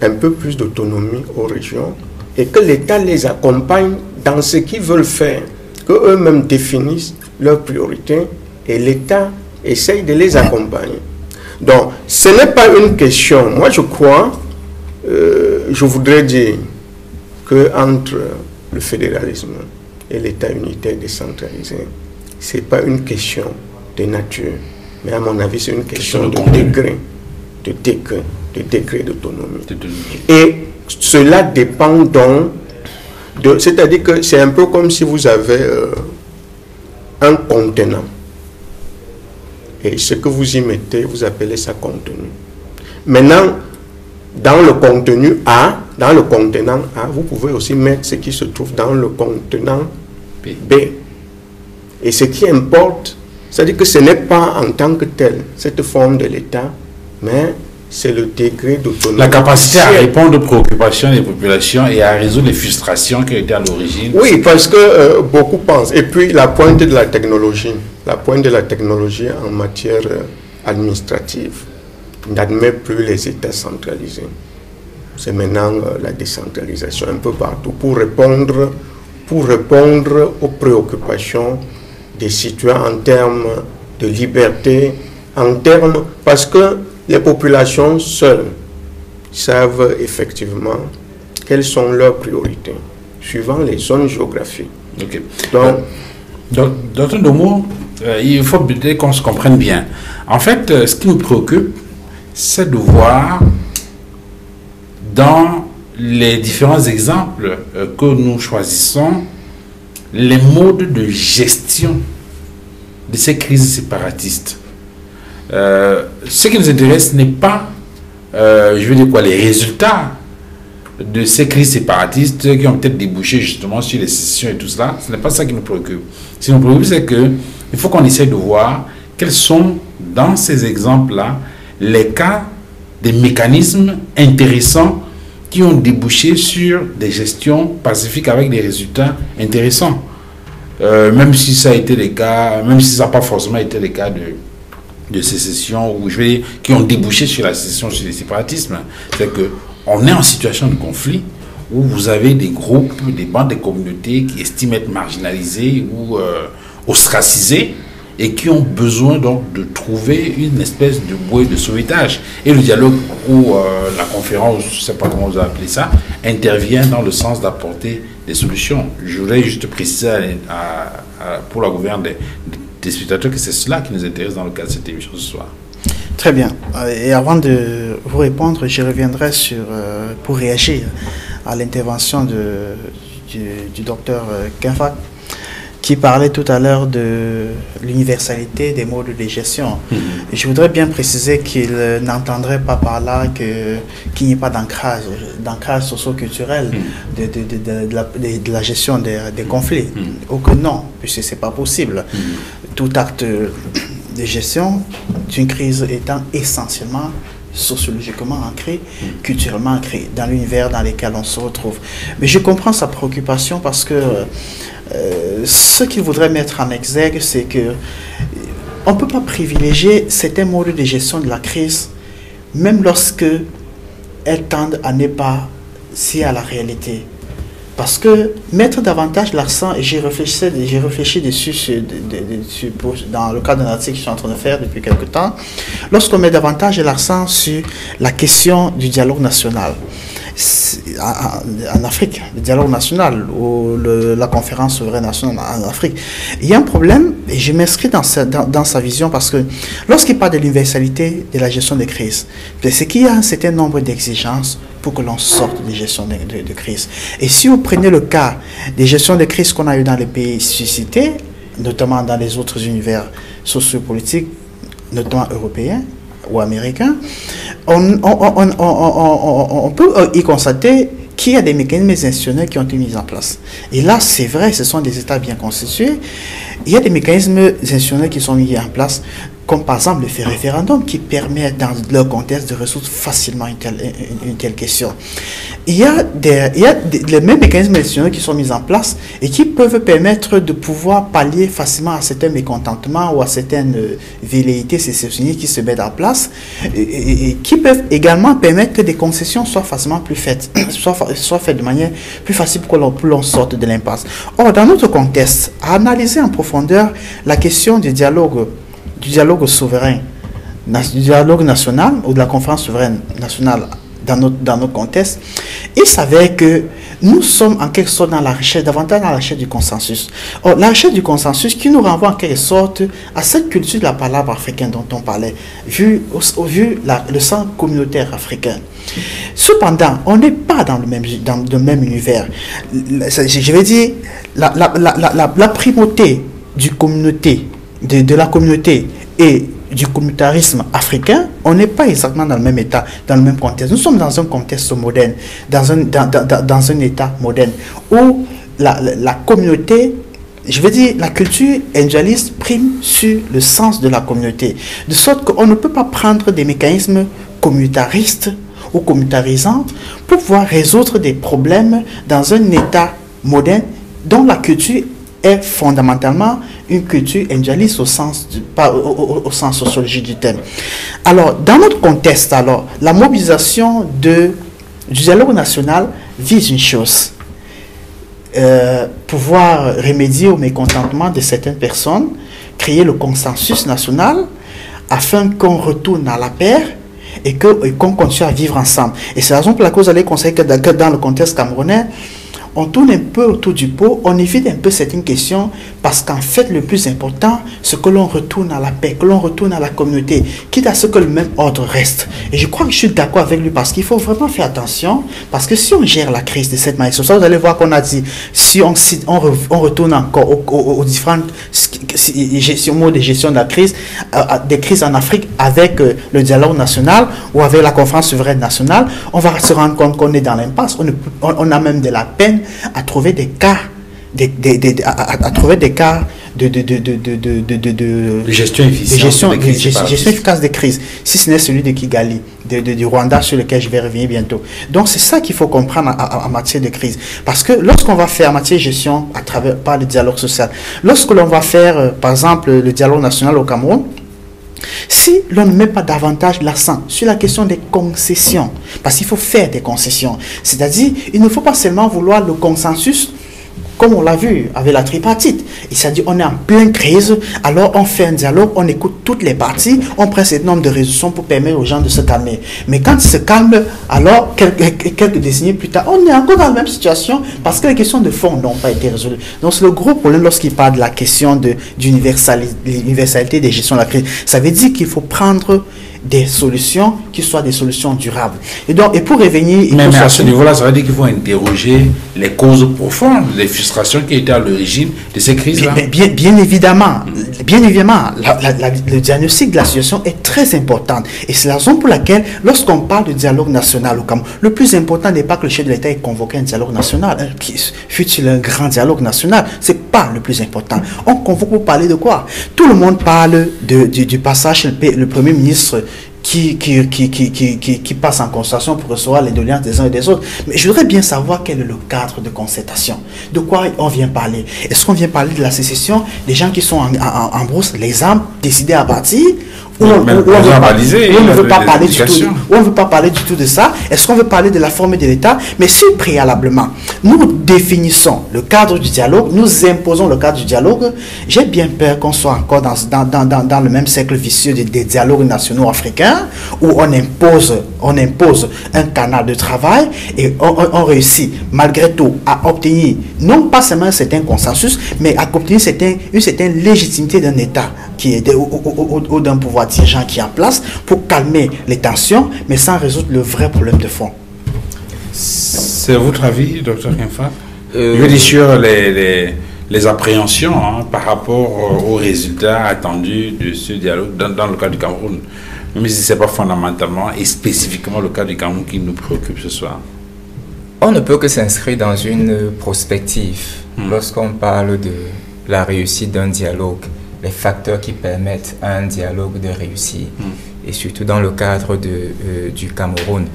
un peu plus d'autonomie aux régions et que l'État les accompagne dans ce qu'ils veulent faire, qu'eux-mêmes définissent leurs priorités et l'État essaye de les accompagner. Donc, ce n'est pas une question. Moi, je crois, je voudrais dire qu'entre le fédéralisme et l'État unitaire décentralisé, ce n'est pas une question de nature, mais à mon avis, c'est une question de degré d'autonomie. Et cela dépend donc C'est-à-dire que c'est un peu comme si vous avez un contenant. Et ce que vous y mettez, vous appelez ça contenu. Maintenant, dans le contenu A, dans le contenant A, vous pouvez aussi mettre ce qui se trouve dans le contenant B. Et ce qui importe, c'est-à-dire que ce n'est pas en tant que tel cette forme de l'État, mais c'est le degré d'autonomie. La capacité à répondre aux préoccupations des populations et à résoudre les frustrations qui étaient à l'origine. Oui, parce que beaucoup pensent. Et puis la pointe de la technologie en matière administrative n'admet plus les États centralisés. C'est maintenant la décentralisation un peu partout pour répondre aux préoccupations des citoyens en termes de liberté, parce que les populations seules savent effectivement quelles sont leurs priorités, suivant les zones géographiques. Okay. Donc, d'autres mots, il faut peut-être qu'on se comprenne bien. En fait, ce qui nous préoccupe, c'est de voir dans les différents exemples que nous choisissons les modes de gestion de ces crises séparatistes. Ce qui nous intéresse n'est pas, je veux dire quoi, les résultats de ces crises séparatistes qui ont peut-être débouché justement sur les sécessions et tout cela. Ce n'est pas ça qui nous préoccupe. Ce qui nous préoccupe, c'est qu'il faut qu'on essaie de voir quels sont, dans ces exemples-là, les cas des mécanismes intéressants qui ont débouché sur des gestions pacifiques avec des résultats intéressants. Même si ça a été le cas, même si ça n'a pas forcément été le cas de sécession, ou je veux dire, qui ont débouché sur la sécession, sur le séparatisme, c'est qu'on est en situation de conflit où vous avez des groupes, des bandes, des communautés qui estiment être marginalisées ou ostracisées et qui ont besoin donc de trouver une espèce de bouée de sauvetage. Et le dialogue ou la conférence, je ne sais pas comment vous appelez ça, intervient dans le sens d'apporter des solutions. Je voudrais juste préciser pour la gouverne des spectateurs que c'est cela qui nous intéresse dans le cadre de cette émission ce soir. Très bien. Et avant de vous répondre, je reviendrai pour réagir à l'intervention du docteur Kinfak, qui parlait tout à l'heure de l'universalité des modes de gestion. Je voudrais bien préciser qu'il n'entendrait pas par là qu'il n'y ait pas d'ancrage socio-culturel de la gestion des conflits. Ou que non, puisque ce n'est pas possible. Tout acte de gestion d'une crise étant essentiellement sociologiquement ancré, culturellement ancré, dans l'univers dans lequel on se retrouve. Mais je comprends sa préoccupation parce que ce qu'il voudrait mettre en exergue, c'est que on ne peut pas privilégier certains modes de gestion de la crise, même lorsque elles tendent à ne pas s'y à la réalité. Parce que mettre davantage l'accent, et j'ai réfléchi dessus dans le cadre d'un article que je suis en train de faire depuis quelque temps, lorsqu'on met davantage l'accent sur la question du dialogue national, en Afrique, le dialogue national ou la conférence souveraine nationale en Afrique, il y a un problème, et je m'inscris dans sa vision parce que lorsqu'il parle de l'universalité de la gestion des crises, c'est qu'il y a un certain nombre d'exigences pour que l'on sorte des gestions de crise. Et si vous prenez le cas des gestions de crise qu'on a eu dans les pays suscités, notamment dans les autres univers sociopolitiques, notamment européens ou américains, on peut y constater qu'il y a des mécanismes institutionnels qui ont été mis en place. Et là, c'est vrai, ce sont des États bien constitués. Il y a des mécanismes institutionnels qui sont mis en place, comme par exemple le fait référendum, qui permet dans leur contexte de résoudre facilement une telle question. Il y a les mêmes mécanismes institutionnels qui sont mis en place et qui peuvent permettre de pouvoir pallier facilement à certains mécontentements ou à certaines velléités sécessionnistes qui se mettent en place et qui peuvent également permettre que des concessions soient facilement plus faites, soient faites de manière plus facile pour que l'on sorte de l'impasse. Or, dans notre contexte, à analyser en profondeur la question du dialogue souverain, du dialogue national ou de la conférence souveraine nationale dans notre contexte, il s'avère que nous sommes en quelque sorte dans la recherche, davantage dans la recherche du consensus. Or, la recherche du consensus qui nous renvoie en quelque sorte à cette culture de la palabre africaine dont on parlait, vu le sens communautaire africain. Cependant, on n'est pas dans le même univers. Je veux dire, la primauté de la communauté et du communautarisme africain, on n'est pas exactement dans le même état, dans le même contexte. Nous sommes dans un contexte moderne, dans un état moderne, où la communauté, je veux dire, la culture individualiste prime sur le sens de la communauté. De sorte qu'on ne peut pas prendre des mécanismes communautaristes ou communautarisants pour pouvoir résoudre des problèmes dans un état moderne dont la culture est fondamentalement une culture individualiste au sens sociologique du terme. Alors, dans notre contexte, la mobilisation du dialogue national vise une chose, pouvoir remédier au mécontentement de certaines personnes, créer le consensus national afin qu'on retourne à la paix et qu'on continue à vivre ensemble. Et c'est la raison pour laquelle vous allez conseiller que dans le contexte camerounais, on tourne un peu autour du pot, on évite un peu certaines questions, parce qu'en fait, le plus important, c'est que l'on retourne à la paix, que l'on retourne à la communauté, quitte à ce que le même ordre reste. Et je crois que je suis d'accord avec lui, parce qu'il faut vraiment faire attention, parce que si on gère la crise de cette manière, vous allez voir qu'on a dit, si on retourne encore aux différentes modes de gestion de la crise, des crises en Afrique, avec le dialogue national, ou avec la conférence souveraine nationale, on va se rendre compte qu'on est dans l'impasse, on a même de la peine à trouver des cas de gestion efficace des crises, si ce n'est celui de Kigali, du Rwanda, sur lequel je vais revenir bientôt. Donc c'est ça qu'il faut comprendre en matière de crise, parce que lorsqu'on va faire en matière de gestion par le dialogue social, lorsque l'on va faire par exemple le dialogue national au Cameroun, si l'on ne met pas davantage l'accent sur la question des concessions, parce qu'il faut faire des concessions, c'est-à-dire il ne faut pas seulement vouloir le consensus comme on l'a vu avec la tripartite. Il s'est dit, on est en pleine crise, alors on fait un dialogue, on écoute toutes les parties, on prend ce nombre de résolutions pour permettre aux gens de se calmer. Mais quand ils se calment, alors quelques décennies plus tard, on est encore dans la même situation parce que les questions de fond n'ont pas été résolues. Donc c'est le gros problème lorsqu'il parle de la question d'universalité des gestions de la crise. Ça veut dire qu'il faut prendre des solutions qui soient des solutions durables. Et donc, et pour revenir... Mais à ce niveau-là, ça veut dire qu'il faut interroger les causes profondes, les frustrations qui étaient à l'origine de ces crises-là. Bien évidemment, le diagnostic de la situation est très important. Et c'est la raison pour laquelle, lorsqu'on parle de dialogue national au Cameroun, le plus important n'est pas que le chef de l'État ait convoqué un dialogue national, fut-il un grand dialogue national, c'est pas le plus important. On convoque pour parler de quoi? Tout le monde parle du passage, le Premier ministre qui passe en concertation pour recevoir les doléances des uns et des autres. Mais je voudrais bien savoir quel est le cadre de concertation. De quoi on vient parler? Est-ce qu'on vient parler de la sécession, des gens qui sont en brousse, les armes décidées à partir? On ne veut pas parler du tout de ça. Est-ce qu'on veut parler de la forme de l'État? Mais si préalablement, nous définissons le cadre du dialogue, nous imposons le cadre du dialogue, j'ai bien peur qu'on soit encore dans le même cercle vicieux des dialogues nationaux africains, où on impose un canal de travail et on réussit malgré tout à obtenir non pas seulement un certain consensus, mais à obtenir une certaine légitimité d'un État qui est ou d'un pouvoir dirigeant qui est en place pour calmer les tensions, mais sans résoudre le vrai problème de fond. C'est votre avis, Dr Kemfa? Je veux dire sur les appréhensions par rapport aux résultats attendus de ce dialogue dans le cas du Cameroun, même si ce n'est pas fondamentalement et spécifiquement le cas du Cameroun qui nous préoccupe ce soir. On ne peut que s'inscrire dans une prospective lorsqu'on parle de la réussite d'un dialogue, les facteurs qui permettent à un dialogue de réussir, et surtout dans le cadre du Cameroun.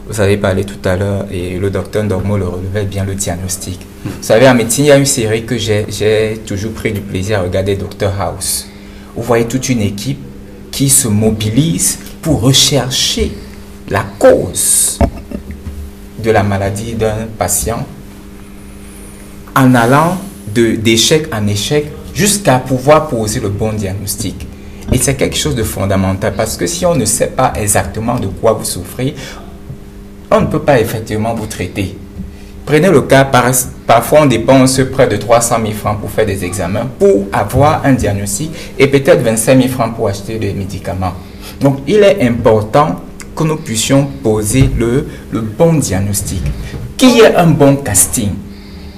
Vous avez parlé tout à l'heure, et le docteur Ndormo le relevait bien, le diagnostic. Vous savez, en médecine, il y a une série que j'ai toujours pris du plaisir à regarder, Dr House. Vous voyez toute une équipe qui se mobilise pour rechercher la cause de la maladie d'un patient en allant d'échec en échec jusqu'à pouvoir poser le bon diagnostic. Et c'est quelque chose de fondamental parce que si on ne sait pas exactement de quoi vous souffrez, on ne peut pas effectivement vous traiter. Prenez le cas, parfois on dépense près de 300 000 francs pour faire des examens, pour avoir un diagnostic et peut-être 25 000 francs pour acheter des médicaments. Donc il est important que nous puissions poser le bon diagnostic, qu'il y ait un bon casting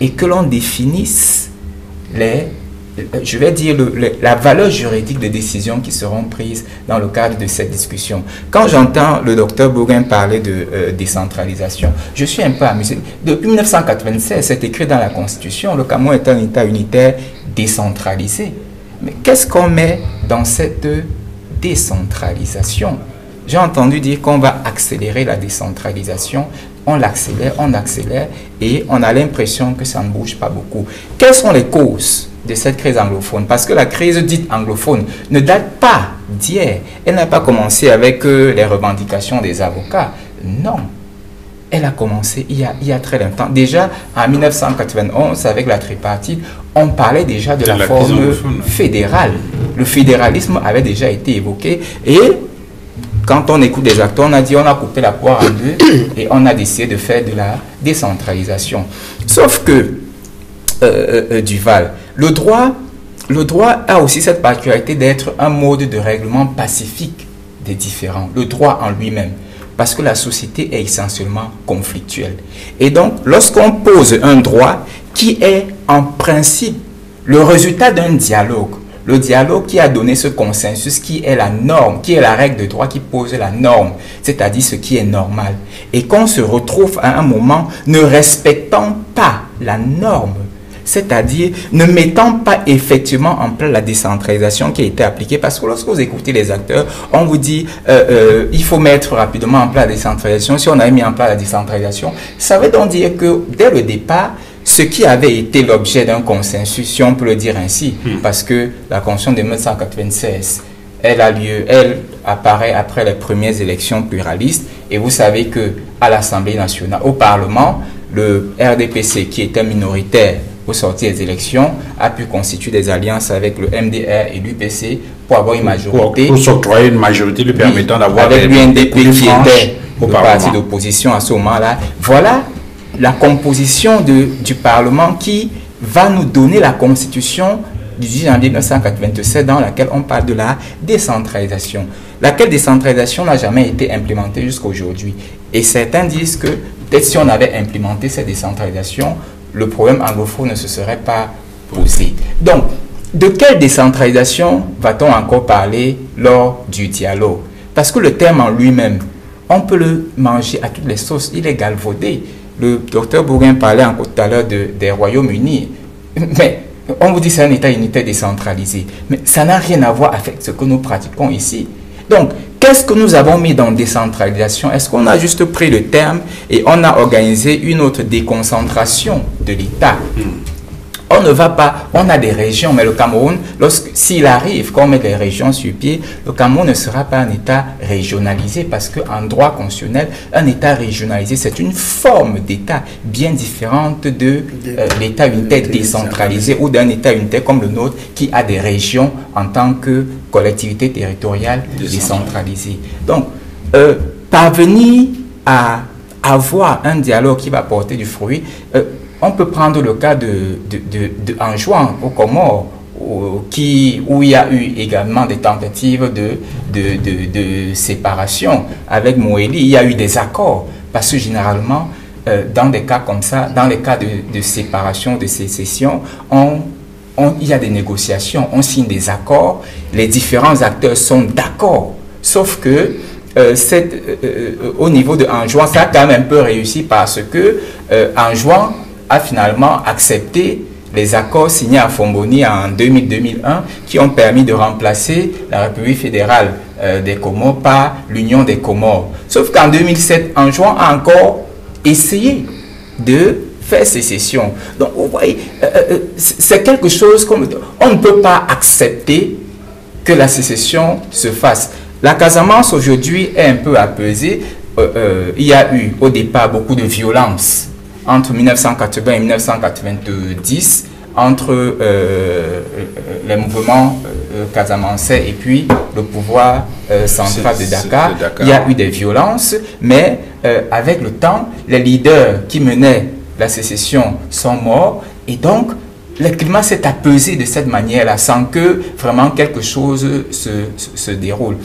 et que l'on définisse je vais dire la valeur juridique des décisions qui seront prises dans le cadre de cette discussion. Quand j'entends le docteur Bougain parler de décentralisation, je suis un peu amusé. Depuis 1996, c'est écrit dans la Constitution, le Cameroun est un État unitaire décentralisé. Mais qu'est-ce qu'on met dans cette décentralisation? J'ai entendu dire qu'on va accélérer la décentralisation. On l'accélère et on a l'impression que ça ne bouge pas beaucoup. Quelles sont les causes de cette crise anglophone? Parce que la crise dite anglophone ne date pas d'hier. Elle n'a pas commencé avec les revendications des avocats. Non. Elle a commencé il y a très longtemps. Déjà, en 1991, avec la tripartite, on parlait déjà de la forme fédérale. Le fédéralisme avait déjà été évoqué et quand on écoute des acteurs, on a dit on a coupé la poire en deux et on a décidé de faire de la décentralisation. Sauf que, Duval, le droit a aussi cette particularité d'être un mode de règlement pacifique des différends, le droit en lui-même, parce que la société est essentiellement conflictuelle. Et donc, lorsqu'on pose un droit qui est en principe le résultat d'un dialogue, le dialogue qui a donné ce consensus, qui est la norme, qui est la règle de droit, qui pose la norme, c'est-à-dire ce qui est normal. Et qu'on se retrouve à un moment ne respectant pas la norme, c'est-à-dire ne mettant pas effectivement en place la décentralisation qui a été appliquée. Parce que lorsque vous écoutez les acteurs, on vous dit il faut mettre rapidement en place la décentralisation. Si on avait mis en place la décentralisation, ça veut donc dire que dès le départ, ce qui avait été l'objet d'un consensus, si on peut le dire ainsi, parce que la Constitution de 1996, elle apparaît après les premières élections pluralistes, et vous savez que à l'Assemblée nationale, au Parlement, le RDPC, qui était minoritaire au sortir des élections, a pu constituer des alliances avec le MDR et l'UPC pour avoir une majorité. Pour s'octroyer une majorité lui permettant d'avoir avec l'UNDP qui était le parti d'opposition à ce moment-là. Voilà la composition du Parlement qui va nous donner la Constitution du 10 janvier 1987 dans laquelle on parle de la décentralisation. Laquelle décentralisation n'a jamais été implémentée jusqu'à aujourd'hui. Et certains disent que peut-être si on avait implémenté cette décentralisation, le problème anglophone ne se serait pas posé. Donc, de quelle décentralisation va-t-on encore parler lors du dialogue? Parce que le terme en lui-même, on peut le manger à toutes les sauces, il est galvaudé. Le docteur Bougain parlait encore tout à l'heure des Royaumes-Unis. Mais on vous dit que c'est un État unitaire décentralisé. Mais ça n'a rien à voir avec ce que nous pratiquons ici. Donc, qu'est-ce que nous avons mis dans décentralisation? Est-ce qu'on a juste pris le terme et on a organisé une autre déconcentration de l'État? On ne va pas, on a des régions, mais le Cameroun, s'il arrive qu'on met les régions sur pied, le Cameroun ne sera pas un État régionalisé parce qu'en droit constitutionnel, un État régionalisé, c'est une forme d'État bien différente de l'État unitaire décentralisé ou d'un État unitaire comme le nôtre qui a des régions en tant que collectivité territoriale décentralisée. Donc, parvenir à avoir un dialogue qui va porter du fruit, on peut prendre le cas d'Anjouan au Comores, où il y a eu également des tentatives de séparation. Avec Moéli, il y a eu des accords. Parce que généralement, dans des cas comme ça, dans les cas de séparation, de sécession, il y a des négociations, on signe des accords, les différents acteurs sont d'accord. Sauf que au niveau de Anjouan, ça a quand même un peu réussi parce que Anjouan a finalement accepté les accords signés à Fomboni en 2000-2001 qui ont permis de remplacer la République fédérale des Comores par l'Union des Comores. Sauf qu'en 2007, Anjouan a encore essayé de faire sécession. Donc, vous voyez, c'est quelque chose comme... On ne peut pas accepter que la sécession se fasse. La Casamance aujourd'hui est un peu apaisée. Il y a eu au départ beaucoup de violence entre 1980 et 1990, entre les mouvements casamançais et puis le pouvoir central de Dakar. Il y a eu des violences, mais avec le temps, les leaders qui menaient la sécession sont morts et donc le climat s'est apaisé de cette manière-là sans que vraiment quelque chose se déroule.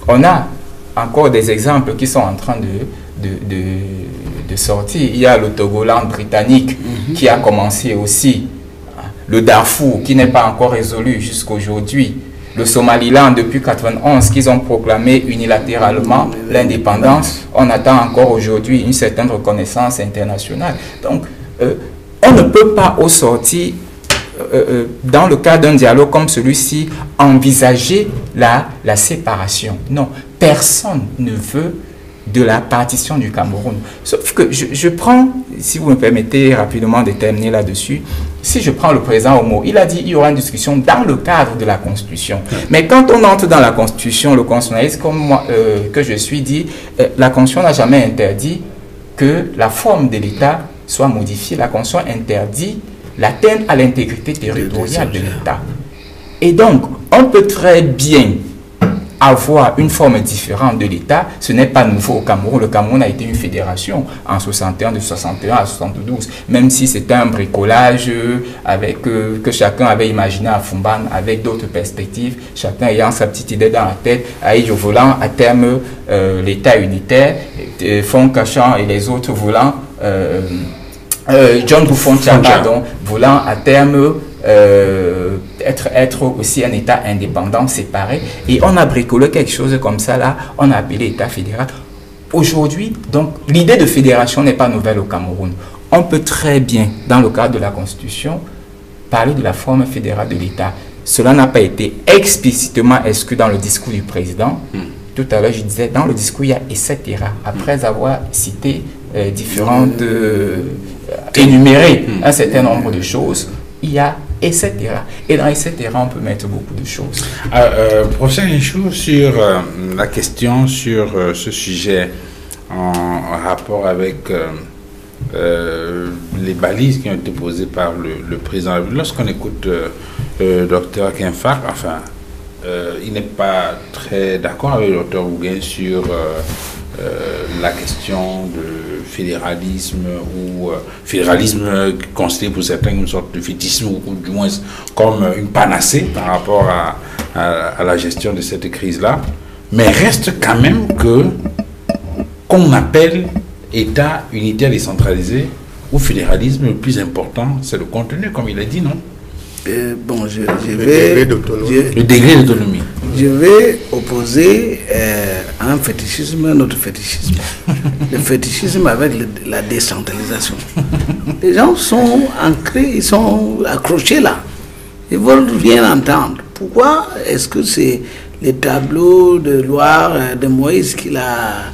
On a encore des exemples qui sont en train de sortir. Il y a le Togoland britannique qui a commencé aussi. Le Darfour qui n'est pas encore résolu jusqu'à aujourd'hui. Le Somaliland depuis 1991 qu'ils ont proclamé unilatéralement l'indépendance. On attend encore aujourd'hui une certaine reconnaissance internationale. Donc, on ne peut pas au sortir, dans le cadre d'un dialogue comme celui-ci, envisager la séparation. Non, personne ne veut de la partition du Cameroun. Sauf que je prends, si vous me permettez rapidement de terminer là-dessus, si je prends le président Omo, il a dit qu'il y aura une discussion dans le cadre de la Constitution. Mais quand on entre dans la Constitution, le constitutionnaliste comme moi, que je suis, dit, la Constitution n'a jamais interdit que la forme de l'État soit modifiée. La Constitution interdit l'atteinte à l'intégrité territoriale de l'État. Et donc, on peut très bien avoir une forme différente de l'État. Ce n'est pas nouveau au Cameroun. Le Cameroun a été une fédération en 61, de 61 à 72, même si c'était un bricolage avec, que chacun avait imaginé à Fumban avec d'autres perspectives, chacun ayant sa petite idée dans la tête. Aïdjo voulant à terme l'État unitaire, Foncachan et les autres voulant, John Bouffon-Tcha, pardon, voulant à terme être aussi un État indépendant, séparé. Et on a bricolé quelque chose comme ça là, on a appelé État fédéral. Aujourd'hui, donc, l'idée de fédération n'est pas nouvelle au Cameroun. On peut très bien, dans le cadre de la Constitution, parler de la forme fédérale de l'État. Cela n'a pas été explicitement exclu dans le discours du président. Tout à l'heure, je disais, dans le discours, il y a etc. Après avoir cité différentes, énuméré un certain nombre de choses, il y a etc. Et dans etc. on peut mettre beaucoup de choses. Prochaine chose sur la question sur ce sujet en rapport avec les balises qui ont été posées par le président. Lorsqu'on écoute le docteur Kenfak, enfin, il n'est pas très d'accord avec le docteur Houguin sur la question de fédéralisme ou fédéralisme considéré pour certains une sorte de fétichisme ou du moins comme une panacée par rapport à la gestion de cette crise-là. Mais reste quand même que qu'on appelle État unitaire décentralisé ou fédéralisme, le plus important, c'est le contenu, comme il a dit, non? Bon, le degré d'autonomie. Je vais opposer un fétichisme, notre fétichisme. Le fétichisme avec la décentralisation. Les gens sont ancrés, ils sont accrochés là. Ils ne veulent rien entendre. Pourquoi est-ce que c'est les tableaux de gloire de Moïse qu'il a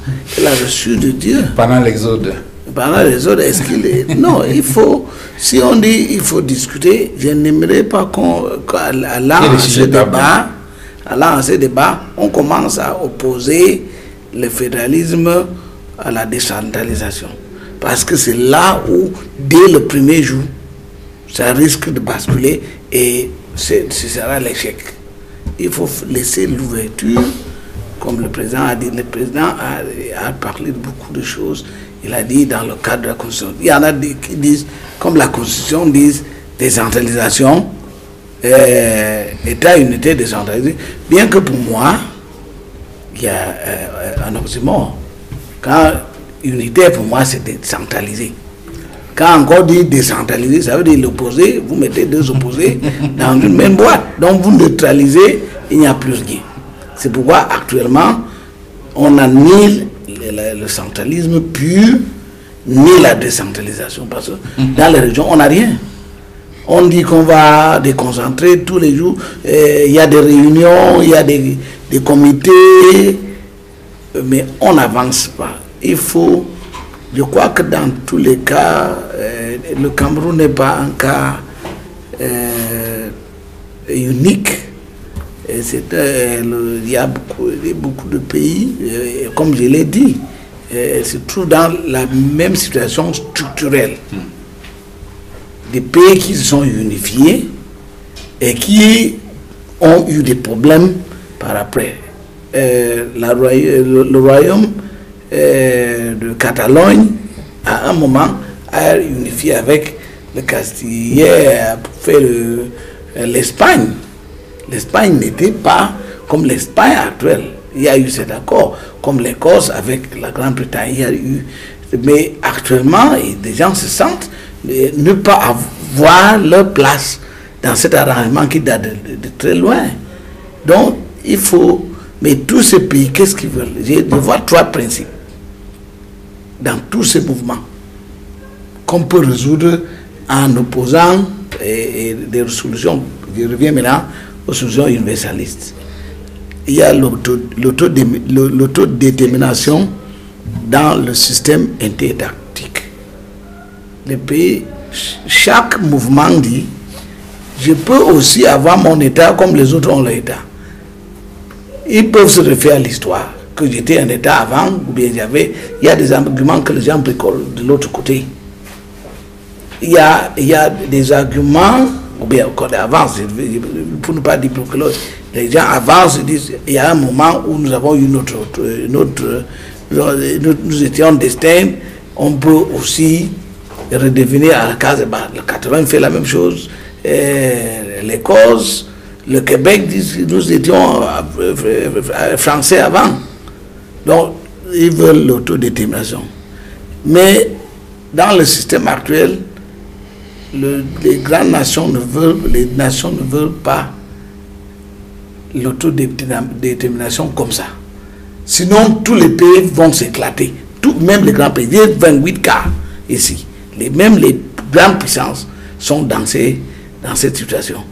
reçus de Dieu? Pendant l'exode. Pendant l'exode, est-ce qu'il est... Non, il faut... Si on dit il faut discuter, je n'aimerais pas qu'allant à ce débat, on commence à opposer le fédéralisme à la décentralisation. Parce que c'est là où, dès le premier jour, ça risque de basculer et ce sera l'échec. Il faut laisser l'ouverture, comme le président a dit. Le président a parlé de beaucoup de choses. Il a dit dans le cadre de la Constitution. Il y en a qui disent, comme la Constitution dit, décentralisation, État unité décentralisé. Bien que pour moi, il y a un oxymore. Quand unité, pour moi, c'est décentralisé. Quand encore dit décentralisé, ça veut dire l'opposé, vous mettez deux opposés dans une même boîte. Donc vous neutralisez, il n'y a plus rien. C'est pourquoi actuellement, on n'a ni le centralisme pur, ni la décentralisation. Parce que dans les régions, on n'a rien. On dit qu'on va déconcentrer tous les jours. Il y a des réunions, il y a des comités, mais on n'avance pas. Il faut, je crois que dans tous les cas, le Cameroun n'est pas un cas unique. Il y a beaucoup de pays, comme je l'ai dit, se trouvent dans la même situation structurelle. Des pays qui se sont unifiés et qui ont eu des problèmes par après. Le royaume de Catalogne, à un moment, a unifié avec le Castillien pour faire l'Espagne. L'Espagne n'était pas comme l'Espagne actuelle. Il y a eu cet accord, comme l'Écosse avec la Grande-Bretagne. Il y a eu, mais actuellement, des gens se sentent ne pas avoir leur place dans cet arrangement qui date de très loin. Donc, il faut... Mais tous ces pays, qu'est-ce qu'ils veulent? Je vois 3 principes dans tous ces mouvements qu'on peut résoudre en opposant des solutions. Je reviens maintenant aux solutions universalistes. Il y a l'autodétermination dans le système interétatique. Les pays, chaque mouvement dit, je peux aussi avoir mon État comme les autres ont leur État. Ils peuvent se référer à l'histoire, que j'étais un État avant, ou bien il y a des arguments que les gens bricolent de l'autre côté. Il y a des arguments, ou bien encore d'avance, pour ne pas dire que l'autre, les gens avancent et disent, il y a un moment où nous avons eu nous étions destinés, on peut aussi redevenir à la case bas. Le 80 fait la même chose, l'Écosse, le Québec disent que nous étions français avant. Donc, ils veulent l'autodétermination. Mais dans le système actuel, les nations ne veulent pas l'autodétermination comme ça. Sinon, tous les pays vont s'éclater. Même les grands pays, il y a 28 cas ici. Même les grandes puissances sont dans cette situation.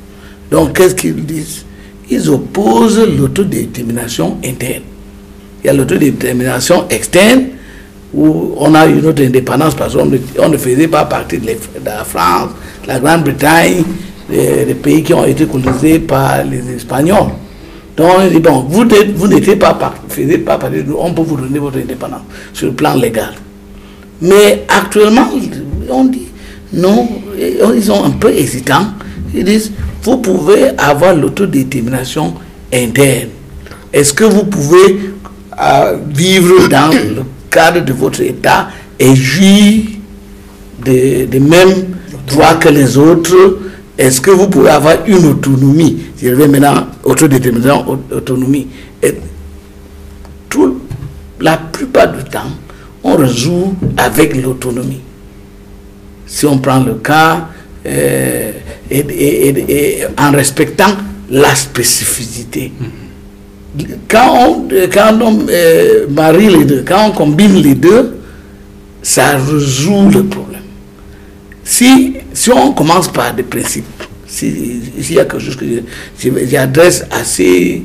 Donc, qu'est-ce qu'ils disent? Ils opposent l'autodétermination interne. Il y a l'autodétermination externe, où on a une autre indépendance, parce qu'on ne faisait pas partie de la France, la Grande-Bretagne, les pays qui ont été colonisés par les Espagnols. Donc, on dit, bon, vous n'étiez pas partie de nous, on peut vous donner votre indépendance sur le plan légal. Mais actuellement, on dit, non, ils sont un peu hésitants. Ils disent, vous pouvez avoir l'autodétermination interne. Est-ce que vous pouvez vivre dans le cadre de votre État et jouir des mêmes droits que les autres? Est-ce que vous pouvez avoir une autonomie? Je reviens maintenant, autodétermination, autonomie. Et la plupart du temps, on résout avec l'autonomie. Si on prend le cas, en respectant la spécificité. Quand on marie les deux, quand on combine les deux, ça résout le problème. Si on commence par des principes, s'il y a quelque chose que j'adresse à ces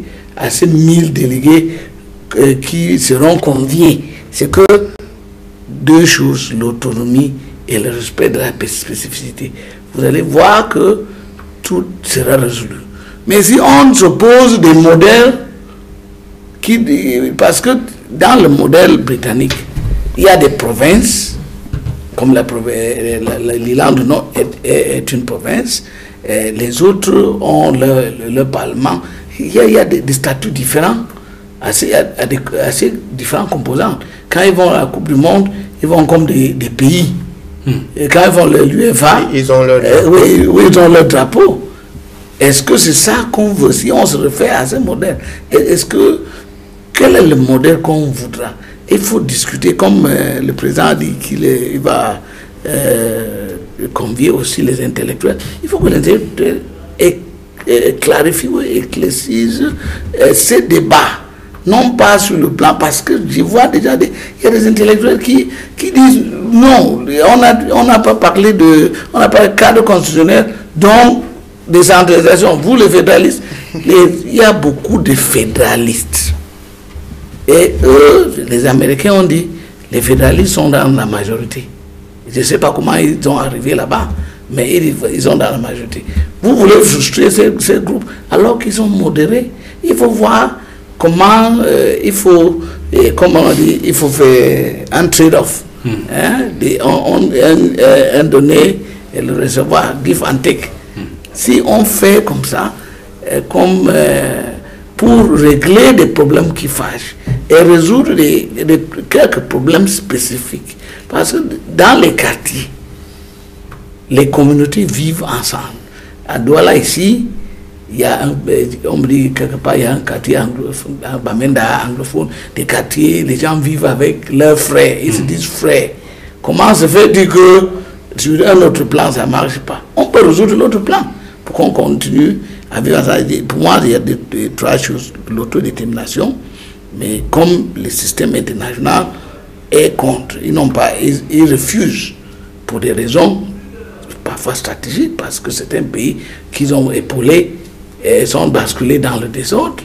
1000 délégués qui seront conviés, c'est que 2 choses, l'autonomie et le respect de la spécificité. Vous allez voir que tout sera résolu. Mais si on se pose des modèles, parce que dans le modèle britannique, il y a des provinces, comme l'Irlande du Nord est une province, les autres ont leur parlement. Il y a des statuts différents, assez différents composants. Quand ils vont à la Coupe du Monde, ils vont comme des pays. Et quand ils vont l'UEFA, ils ont leur drapeau. Oui, ils ont leur drapeau. Est-ce que c'est ça qu'on veut? Si on se réfère à ce modèle, quel est le modèle qu'on voudra? Il faut discuter, comme le président a dit qu'il va convier aussi les intellectuels. Il faut que les intellectuels clarifient ou éclaircissent ces débats. Non pas sur le plan, parce que je vois déjà, il y a des intellectuels qui disent non, on n'a pas parlé on n'a pas de cadre constitutionnel, donc décentralisation. Vous les fédéralistes, il y a beaucoup de fédéralistes. Et eux, les Américains ont dit, les fédéralistes sont dans la majorité. Je ne sais pas comment ils sont arrivés là-bas, mais ils sont dans la majorité. Vous voulez frustrer ces groupes alors qu'ils sont modérés. Il faut voir comment il faut faire un trade-off. Un donner et le recevoir, give and take. Si on fait comme ça, pour régler des problèmes qui fâchent et résoudre quelques problèmes spécifiques. Parce que dans les quartiers, les communautés vivent ensemble. À Douala, ici, il y a on me dit quelque part, il y a un quartier anglophone, à Bamenda anglophone, des quartiers, les gens vivent avec leurs frères, ils se disent frères. Comment se fait-il que sur un autre plan, ça ne marche pas? On peut résoudre l'autre plan pour qu'on continue à vivre ensemble. Pour moi, il y a trois choses. L'autodétermination, mais comme le système international est contre, ils refusent pour des raisons parfois stratégiques, parce que c'est un pays qu'ils ont épaulé et sont basculés dans le désordre.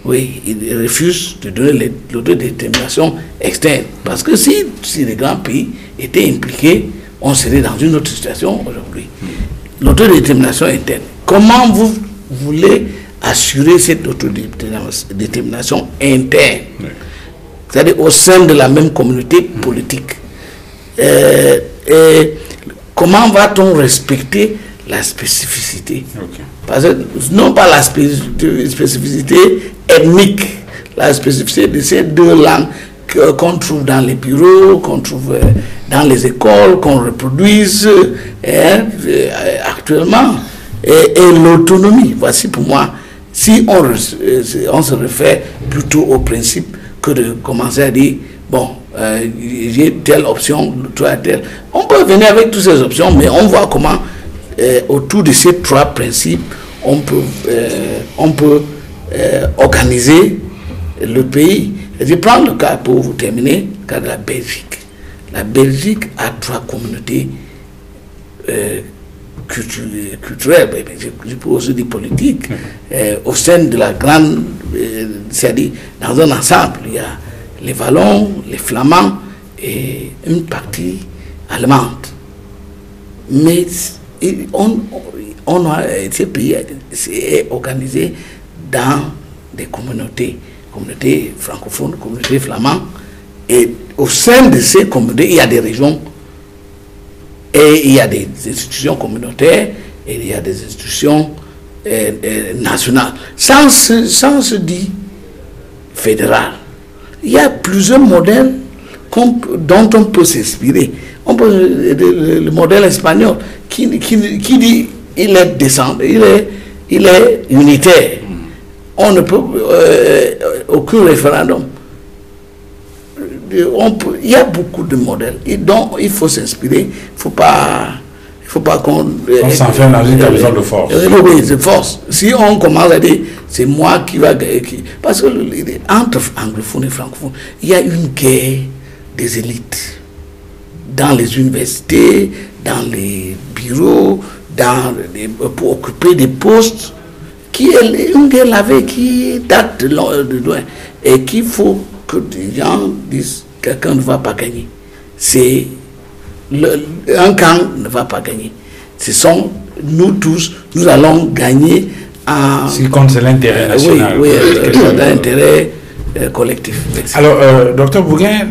Oui, ils refusent de donner l'autodétermination externe. Parce que si les grands pays étaient impliqués, on serait dans une autre situation aujourd'hui. L'autodétermination interne. Comment vous voulez assurer cette autodétermination interne? C'est-à-dire au sein de la même communauté politique. Et comment va-t-on respecter la spécificité? Parce que non pas la spécificité ethnique, la spécificité de ces deux langues qu'on trouve dans les bureaux, qu'on trouve dans les écoles, qu'on reproduise actuellement, et l'autonomie. Voici pour moi, si on se réfère plutôt au principe que de commencer à dire, bon, j'ai telle option, toi telle. On peut venir avec toutes ces options, mais on voit comment, autour de ces trois principes, on peut organiser le pays. Je prends le cas, pour vous terminer, le cas de la Belgique. La Belgique a trois communautés culturelles, je peux aussi dire politiques, au sein de la grande, c'est-à-dire dans un ensemble. Il y a les Wallons, les Flamands et une partie allemande. Mais ce pays est organisé dans des communautés francophones, communautés flamandes, et au sein de ces communautés, il y a des régions, et il y a des institutions communautaires, et il y a des institutions nationales. Sans se dire fédéral. Il y a plusieurs modèles dont on peut s'inspirer. Le modèle espagnol qui dit il est descendant, il est unitaire. On ne peut aucun référendum. Il y a beaucoup de modèles dont il faut s'inspirer. Il ne faut pas qu'on s'enferme dans une tradition de force. Oui, de force. Si on commence à dire c'est moi qui va gagner, parce que entre anglophones et francophones, il y a une guerre des élites dans les universités, dans les bureaux, pour occuper des postes, qui est une guerre lavée qui date de loin, et qu'il faut que les gens disent quelqu'un ne va pas gagner. Un camp ne va pas gagner. Ce sont nous tous, nous allons gagner en... Ce qui compte, c'est l'intérêt national. Oui, l'intérêt collectif. Alors, docteur Bouguin,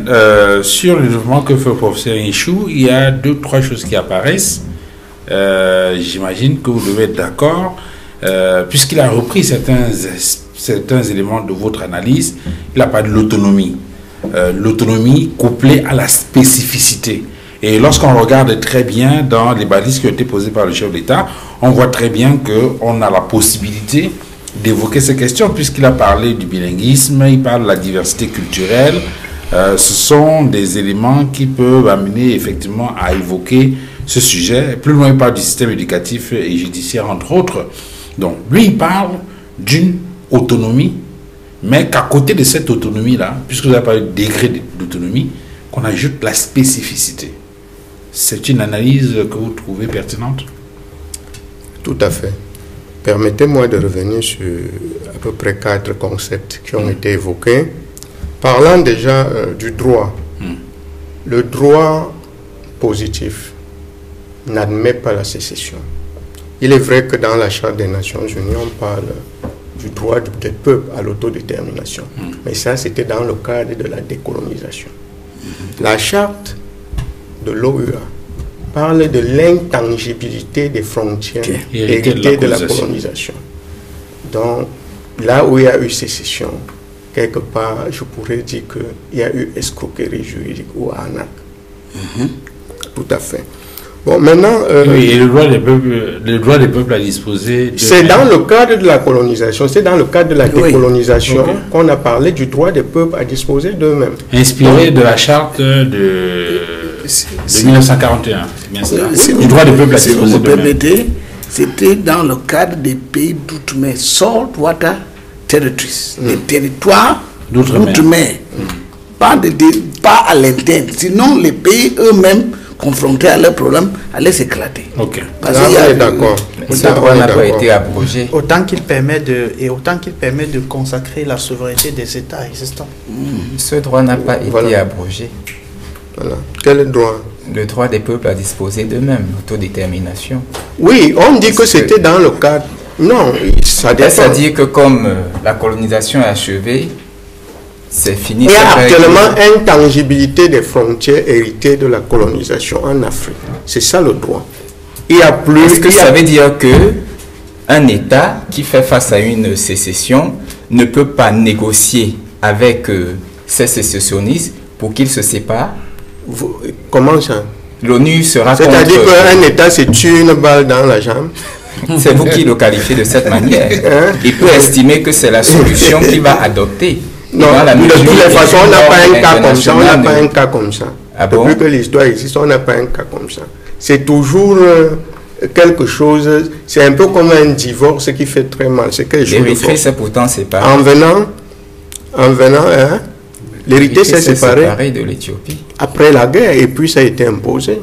sur le développement que fait le professeur Inchou, il y a 2-3 choses qui apparaissent. J'imagine que vous devez être d'accord, puisqu'il a repris certains éléments de votre analyse. Il a parlé de l'autonomie. L'autonomie couplée à la spécificité. Et lorsqu'on regarde très bien dans les balises qui ont été posées par le chef d'État, on voit très bien qu'on a la possibilité d'évoquer ces questions, puisqu'il a parlé du bilinguisme, il parle de la diversité culturelle. Ce sont des éléments qui peuvent amener effectivement à évoquer ce sujet. Plus loin, il parle du système éducatif et judiciaire, entre autres. Donc, lui, il parle d'une autonomie, mais qu'à côté de cette autonomie-là, puisque vous avez parlé de degré d'autonomie, qu'on ajoute la spécificité. C'est une analyse que vous trouvez pertinente? Tout à fait. Permettez-moi de revenir sur à peu près 4 concepts qui ont été évoqués. Parlant déjà du droit. Le droit positif n'admet pas la sécession. Il est vrai que dans la Charte des Nations Unies, on parle du droit des peuples à l'autodétermination. Mais ça, c'était dans le cadre de la décolonisation. La Charte de l'OUA parle de l'intangibilité des frontières héritées de la colonisation. Donc, là où il y a eu sécession, quelque part, je pourrais dire qu'il y a eu escroquerie juridique ou arnaque. Tout à fait. Bon, maintenant... oui, et le droit des peuples à disposer... C'est dans le cadre de la colonisation, c'est dans le cadre de la décolonisation qu'on a parlé du droit des peuples à disposer d'eux-mêmes. Inspiré de la charte de 1941, c'est bien ça. Du droit des peuples à disposer d'eux-mêmes. C'était dans le cadre des pays d'outre-mer, saltwater territories, les territoires d'outre-mer. Pas à l'interne, sinon les pays eux-mêmes confrontés à leurs problèmes allaient s'éclater. Ok. D'accord. Ce droit n'a pas été abrogé. Autant qu'il permet de consacrer la souveraineté des États existants. Ce droit n'a pas été abrogé. Voilà. Quel droit? Le droit des peuples à disposer d'eux-mêmes, l'autodétermination. Oui, on dit que c'était dans le cadre... Non, ça dépend. C'est-à-dire que comme la colonisation est achevée, c'est fini. Il y a actuellement intangibilité des frontières héritées de la colonisation en Afrique. C'est ça le droit. Il y a plus... Est-ce que ça veut dire que un État qui fait face à une sécession ne peut pas négocier avec ces sécessionnistes pour qu'ils se séparent? Comment ça? L'ONU sera contre... C'est-à-dire qu'un État se tue une balle dans la jambe? C'est vous qui le qualifiez de cette manière. Il peut estimer que c'est la solution qu'il va adopter. Non, de toutes les façons, on n'a pas un cas comme ça. On n'a pas un cas comme ça. Depuis que l'histoire existe, on n'a pas un cas comme ça. C'est toujours quelque chose... C'est un peu comme un divorce qui fait très mal. C'est quelque chose de l'Érythrée s'est pourtant séparée. En venant, l'Érythrée s'est séparée de l'Éthiopie. Après la guerre, et puis ça a été imposé.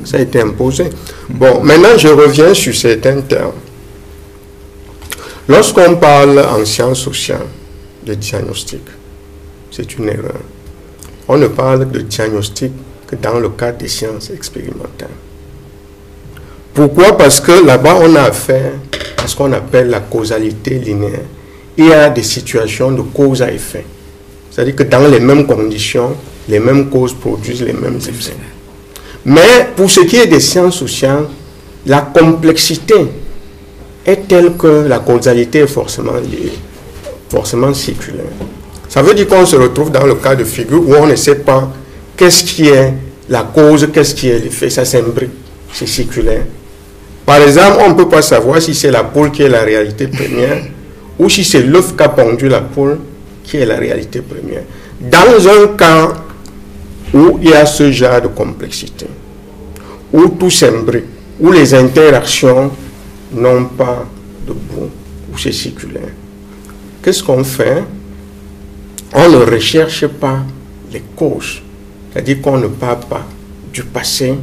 Ça a été imposé. Bon, maintenant je reviens sur certains termes. Lorsqu'on parle en sciences sociales de diagnostic, c'est une erreur. On ne parle de diagnostic que dans le cadre des sciences expérimentales. Pourquoi? Parce que là-bas, on a affaire à ce qu'on appelle la causalité linéaire. Il y a des situations de cause à effet. C'est-à-dire que dans les mêmes conditions, les mêmes causes produisent les mêmes effets. Mais pour ce qui est des sciences sociales, la complexité est telle que la causalité est forcément liée, forcément circulaire. Ça veut dire qu'on se retrouve dans le cas de figure où on ne sait pas qu'est-ce qui est la cause, qu'est-ce qui est l'effet, ça s'imbrique, c'est circulaire. Par exemple, on ne peut pas savoir si c'est la poule qui est la réalité première ou si c'est l'œuf qu'a pondu la poule qui est la réalité première. Dans un cas où il y a ce genre de complexité, où tout s'imbrique, où les interactions n'ont pas de bout, où c'est circulaire, qu'est-ce qu'on fait? On ne recherche pas les causes, c'est-à-dire qu'on ne part pas du passé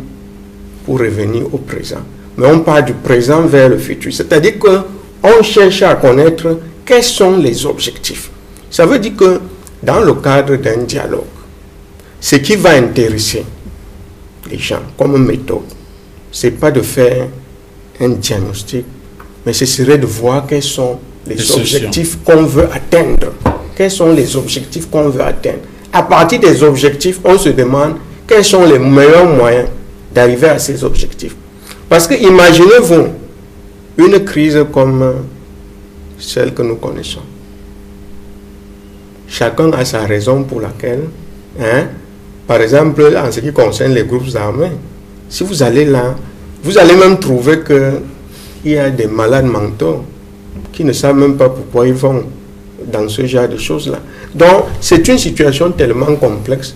pour revenir au présent, mais on part du présent vers le futur, c'est-à-dire qu'on cherche à connaître quels sont les objectifs. Ça veut dire que dans le cadre d'un dialogue, ce qui va intéresser les gens comme méthode, ce n'est pas de faire un diagnostic, mais ce serait de voir quels sont les objectifs qu'on veut atteindre. Quels sont les objectifs qu'on veut atteindre. À partir des objectifs, on se demande quels sont les meilleurs moyens d'arriver à ces objectifs. Parce que imaginez-vous une crise comme celle que nous connaissons. Chacun a sa raison pour laquelle, par exemple, en ce qui concerne les groupes armés, si vous allez là, vous allez même trouver qu'il y a des malades mentaux qui ne savent même pas pourquoi ils vont dans ce genre de choses-là. Donc, c'est une situation tellement complexe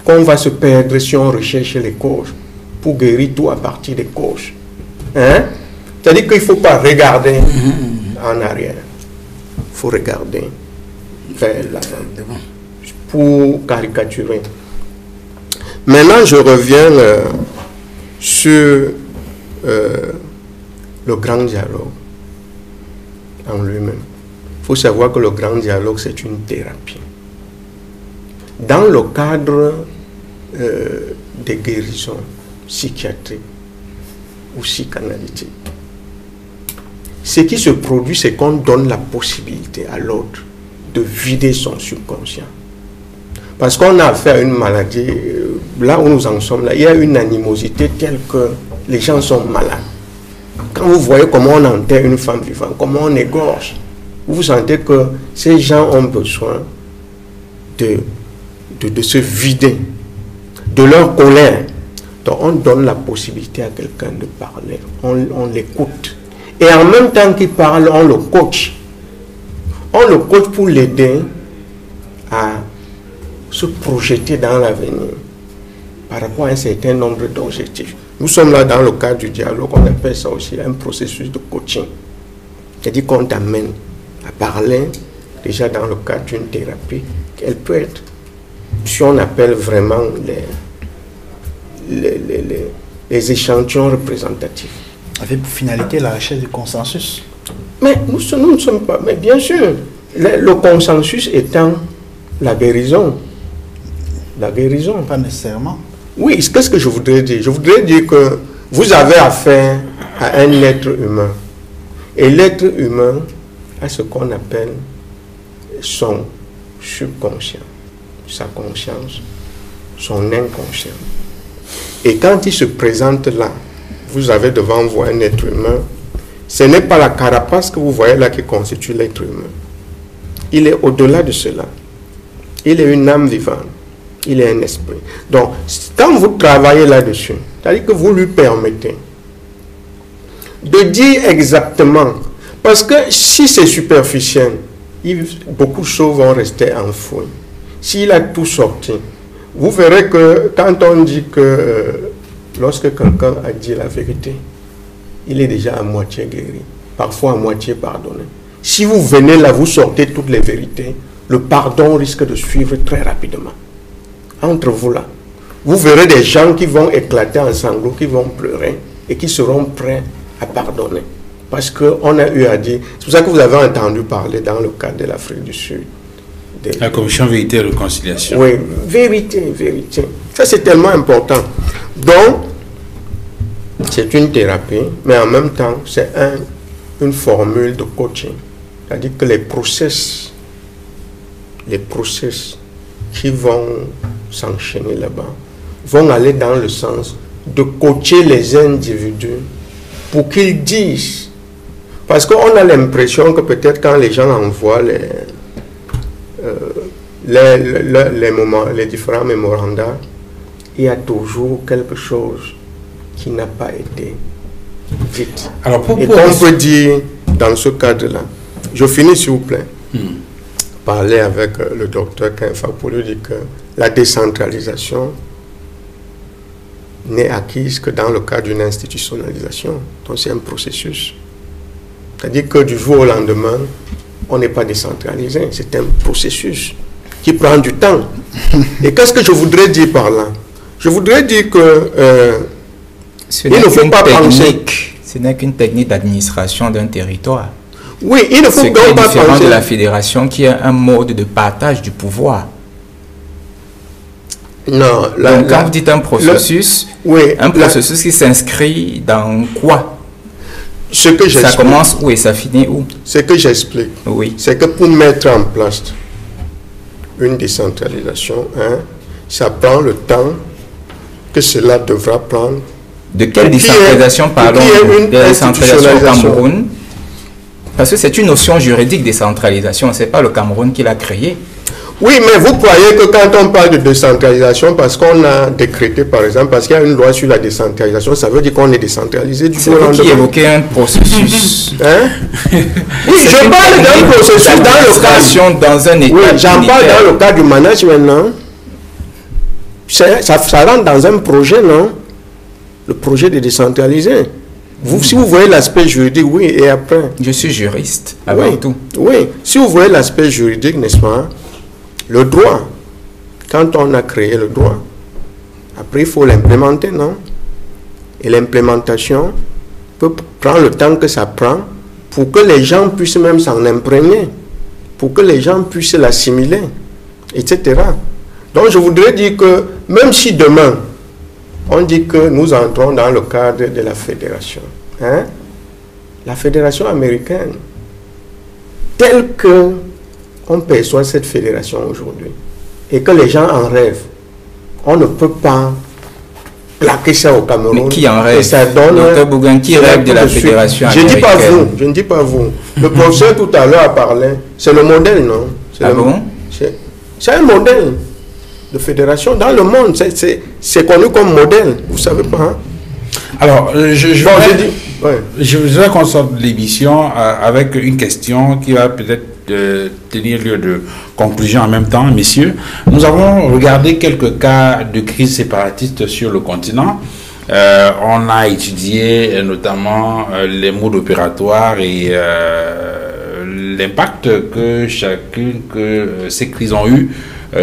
qu'on va se perdre si on recherche les causes pour guérir tout à partir des causes. C'est-à-dire qu'il ne faut pas regarder en arrière. Il faut regarder vers l'avant pour caricaturer. Maintenant, je reviens sur le grand dialogue en lui-même. Il faut savoir que le grand dialogue, c'est une thérapie. Dans le cadre des guérisons psychiatriques ou psychanalytiques, ce qui se produit, c'est qu'on donne la possibilité à l'autre de vider son subconscient. Parce qu'on a affaire à une maladie, là où nous en sommes, là, il y a une animosité telle que les gens sont malades. Quand vous voyez comment on enterre une femme vivante, comment on égorge, vous sentez que ces gens ont besoin de se vider de leur colère. Donc on donne la possibilité à quelqu'un de parler, on l'écoute. Et en même temps qu'il parle, on le coach. On le coach pour l'aider à se projeter dans l'avenir par rapport à un certain nombre d'objectifs. Nous sommes là dans le cadre du dialogue, on appelle ça aussi un processus de coaching. C'est-à-dire qu'on t'amène à parler déjà dans le cadre d'une thérapie. Elle peut être, si on appelle vraiment les échantillons représentatifs. Avec pour finalité la recherche du consensus. Mais nous ne sommes pas, mais bien sûr, le consensus étant la guérison. La guérison. Pas nécessairement. Oui, qu'est-ce que je voudrais dire? Je voudrais dire que vous avez affaire à un être humain. Et l'être humain a ce qu'on appelle son subconscient, sa conscience, son inconscient. Et quand il se présente là, vous avez devant vous un être humain, ce n'est pas la carapace que vous voyez là qui constitue l'être humain. Il est au-delà de cela. Il est une âme vivante. Il est un esprit. Donc, quand vous travaillez là-dessus, c'est-à-dire que vous lui permettez de dire exactement, parce que si c'est superficiel, beaucoup de choses vont rester enfouies. S'il a tout sorti, vous verrez que quand on dit que lorsque quelqu'un a dit la vérité, il est déjà à moitié guéri, parfois à moitié pardonné. Si vous venez là, vous sortez toutes les vérités, le pardon risque de suivre très rapidement. Entre vous là, vous verrez des gens qui vont éclater en sanglots, qui vont pleurer et qui seront prêts à pardonner. Parce qu'on a eu à dire, c'est pour ça que vous avez entendu parler dans le cadre de l'Afrique du Sud. La commission vérité et réconciliation. Oui, vérité, vérité. Ça c'est tellement important. Donc, c'est une thérapie, mais en même temps, c'est une formule de coaching. C'est-à-dire que les process qui vont s'enchaîner là-bas vont aller dans le sens de coacher les individus pour qu'ils disent. Parce qu'on a l'impression que peut-être quand les gens envoient les différents mémorandums, il y a toujours quelque chose qui n'a pas été vite. Alors et qu'on peut dire dans ce cadre-là, je finis s'il vous plaît, parler avec le docteur Kenfa pour lui dire que la décentralisation n'est acquise que dans le cadre d'une institutionnalisation. Donc c'est un processus. C'est-à-dire que du jour au lendemain, on n'est pas décentralisé. C'est un processus qui prend du temps. Et qu'est-ce que je voudrais dire par là? Je voudrais dire que il ne faut pas penser. Ce n'est qu'une technique d'administration d'un territoire. Oui, il ne faut pas penser. C'est différent de la fédération qui a un mode de partage du pouvoir. Non, donc, quand vous dites un processus, un processus qui s'inscrit dans quoi? Ce que ça commence où et ça finit où? Ce que j'explique, c'est que pour mettre en place une décentralisation, ça prend le temps que cela devra prendre. De quelle décentralisation parlons? De la décentralisation au Cameroun? Parce que c'est une notion juridique décentralisation, ce n'est pas le Cameroun qui l'a créée. Oui, mais vous croyez que quand on parle de décentralisation, parce qu'on a décrété, par exemple, parce qu'il y a une loi sur la décentralisation, ça veut dire qu'on est décentralisé du jour au lendemain. C'est vous qui évoquez un processus. Oui, je parle d'un processus dans le cadre... dans un État. Oui, j'en parle dans le cadre du management, non? Ça rentre dans un projet, non? Le projet de décentraliser. Si vous voyez l'aspect juridique, oui, et après... Je suis juriste, avant tout. Oui, si vous voyez l'aspect juridique, n'est-ce pas? Le droit, quand on a créé le droit, après il faut l'implémenter, non? Et l'implémentation peut prendre le temps que ça prend pour que les gens puissent même s'en imprégner, pour que les gens puissent l'assimiler, etc. Donc je voudrais dire que même si demain, on dit que nous entrons dans le cadre de la fédération, la fédération américaine, telle que on perçoit cette fédération aujourd'hui et que les gens en rêvent, on ne peut pas plaquer ça au Cameroun. Mais qui en rêve? Et ça donne... Dr Bougan, qui rêve de la fédération américaine? Je ne dis pas vous. Le professeur tout à l'heure a parlé. C'est le modèle, non? C'est un modèle de fédération dans le monde. C'est connu comme modèle. Vous ne savez pas, hein? Alors, je voudrais qu'on sorte de l'émission avec une question qui va peut-être tenir lieu de conclusion en même temps. Messieurs, nous avons regardé quelques cas de crise séparatiste sur le continent. On a étudié notamment les modes opératoires et l'impact que ces crises ont eu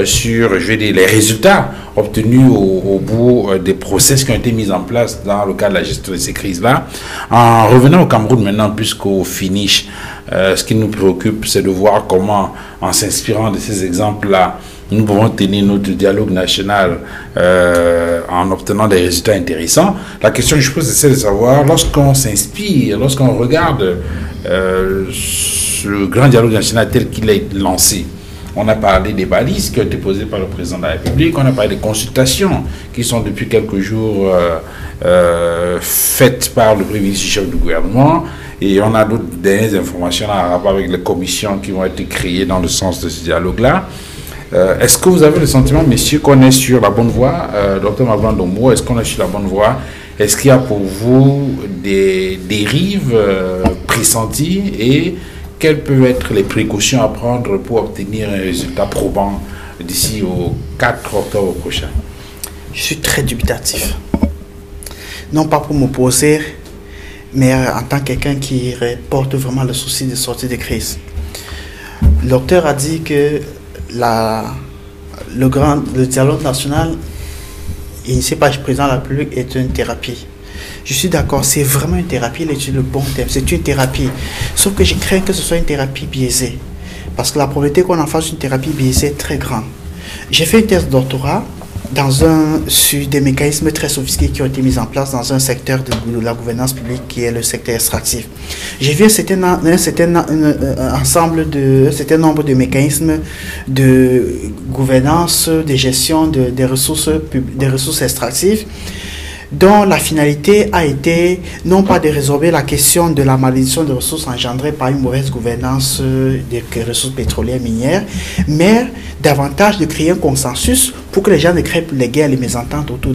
sur, je vais dire, les résultats obtenus au bout des process qui ont été mis en place dans le cadre de la gestion de ces crises-là. En revenant au Cameroun maintenant, puisqu'au finish, ce qui nous préoccupe, c'est de voir comment, en s'inspirant de ces exemples-là, nous pouvons tenir notre dialogue national en obtenant des résultats intéressants. La question que je pose, c'est de savoir, lorsqu'on s'inspire, lorsqu'on regarde le grand dialogue national tel qu'il est lancé, on a parlé des balises qui ont été posées par le président de la République, on a parlé des consultations qui sont depuis quelques jours faites par le Premier ministre chef du gouvernement, et on a d'autres dernières informations en rapport avec les commissions qui vont être créées dans le sens de ce dialogue-là. Est-ce que vous avez le sentiment, messieurs, qu'on est sur la bonne voie? Dr Magloire Dombo, est-ce qu'on est sur la bonne voie? Est-ce qu'il y a pour vous des dérives pressenties et quelles peuvent être les précautions à prendre pour obtenir un résultat probant d'ici au 4 octobre prochain? Je suis très dubitatif. Non pas pour m'opposer, mais en tant que quelqu'un qui porte vraiment le souci de sortir de crise. Le docteur a dit que le dialogue national initié par le président de la République est une thérapie. Je suis d'accord, c'est vraiment une thérapie, il est le bon terme, c'est une thérapie. Sauf que je crains que ce soit une thérapie biaisée. Parce que la probabilité qu'on en fasse une thérapie biaisée est très grande. J'ai fait une thèse de doctorat sur des mécanismes très sophistiqués qui ont été mis en place dans un secteur de la gouvernance publique qui est le secteur extractif. J'ai vu un certain nombre de mécanismes de gouvernance, de gestion des ressources extractives, dont la finalité a été non pas de résorber la question de la malédiction des ressources engendrées par une mauvaise gouvernance des ressources pétrolières minières, mais davantage de créer un consensus pour que les gens ne créent plus les guerres et les mésententes autour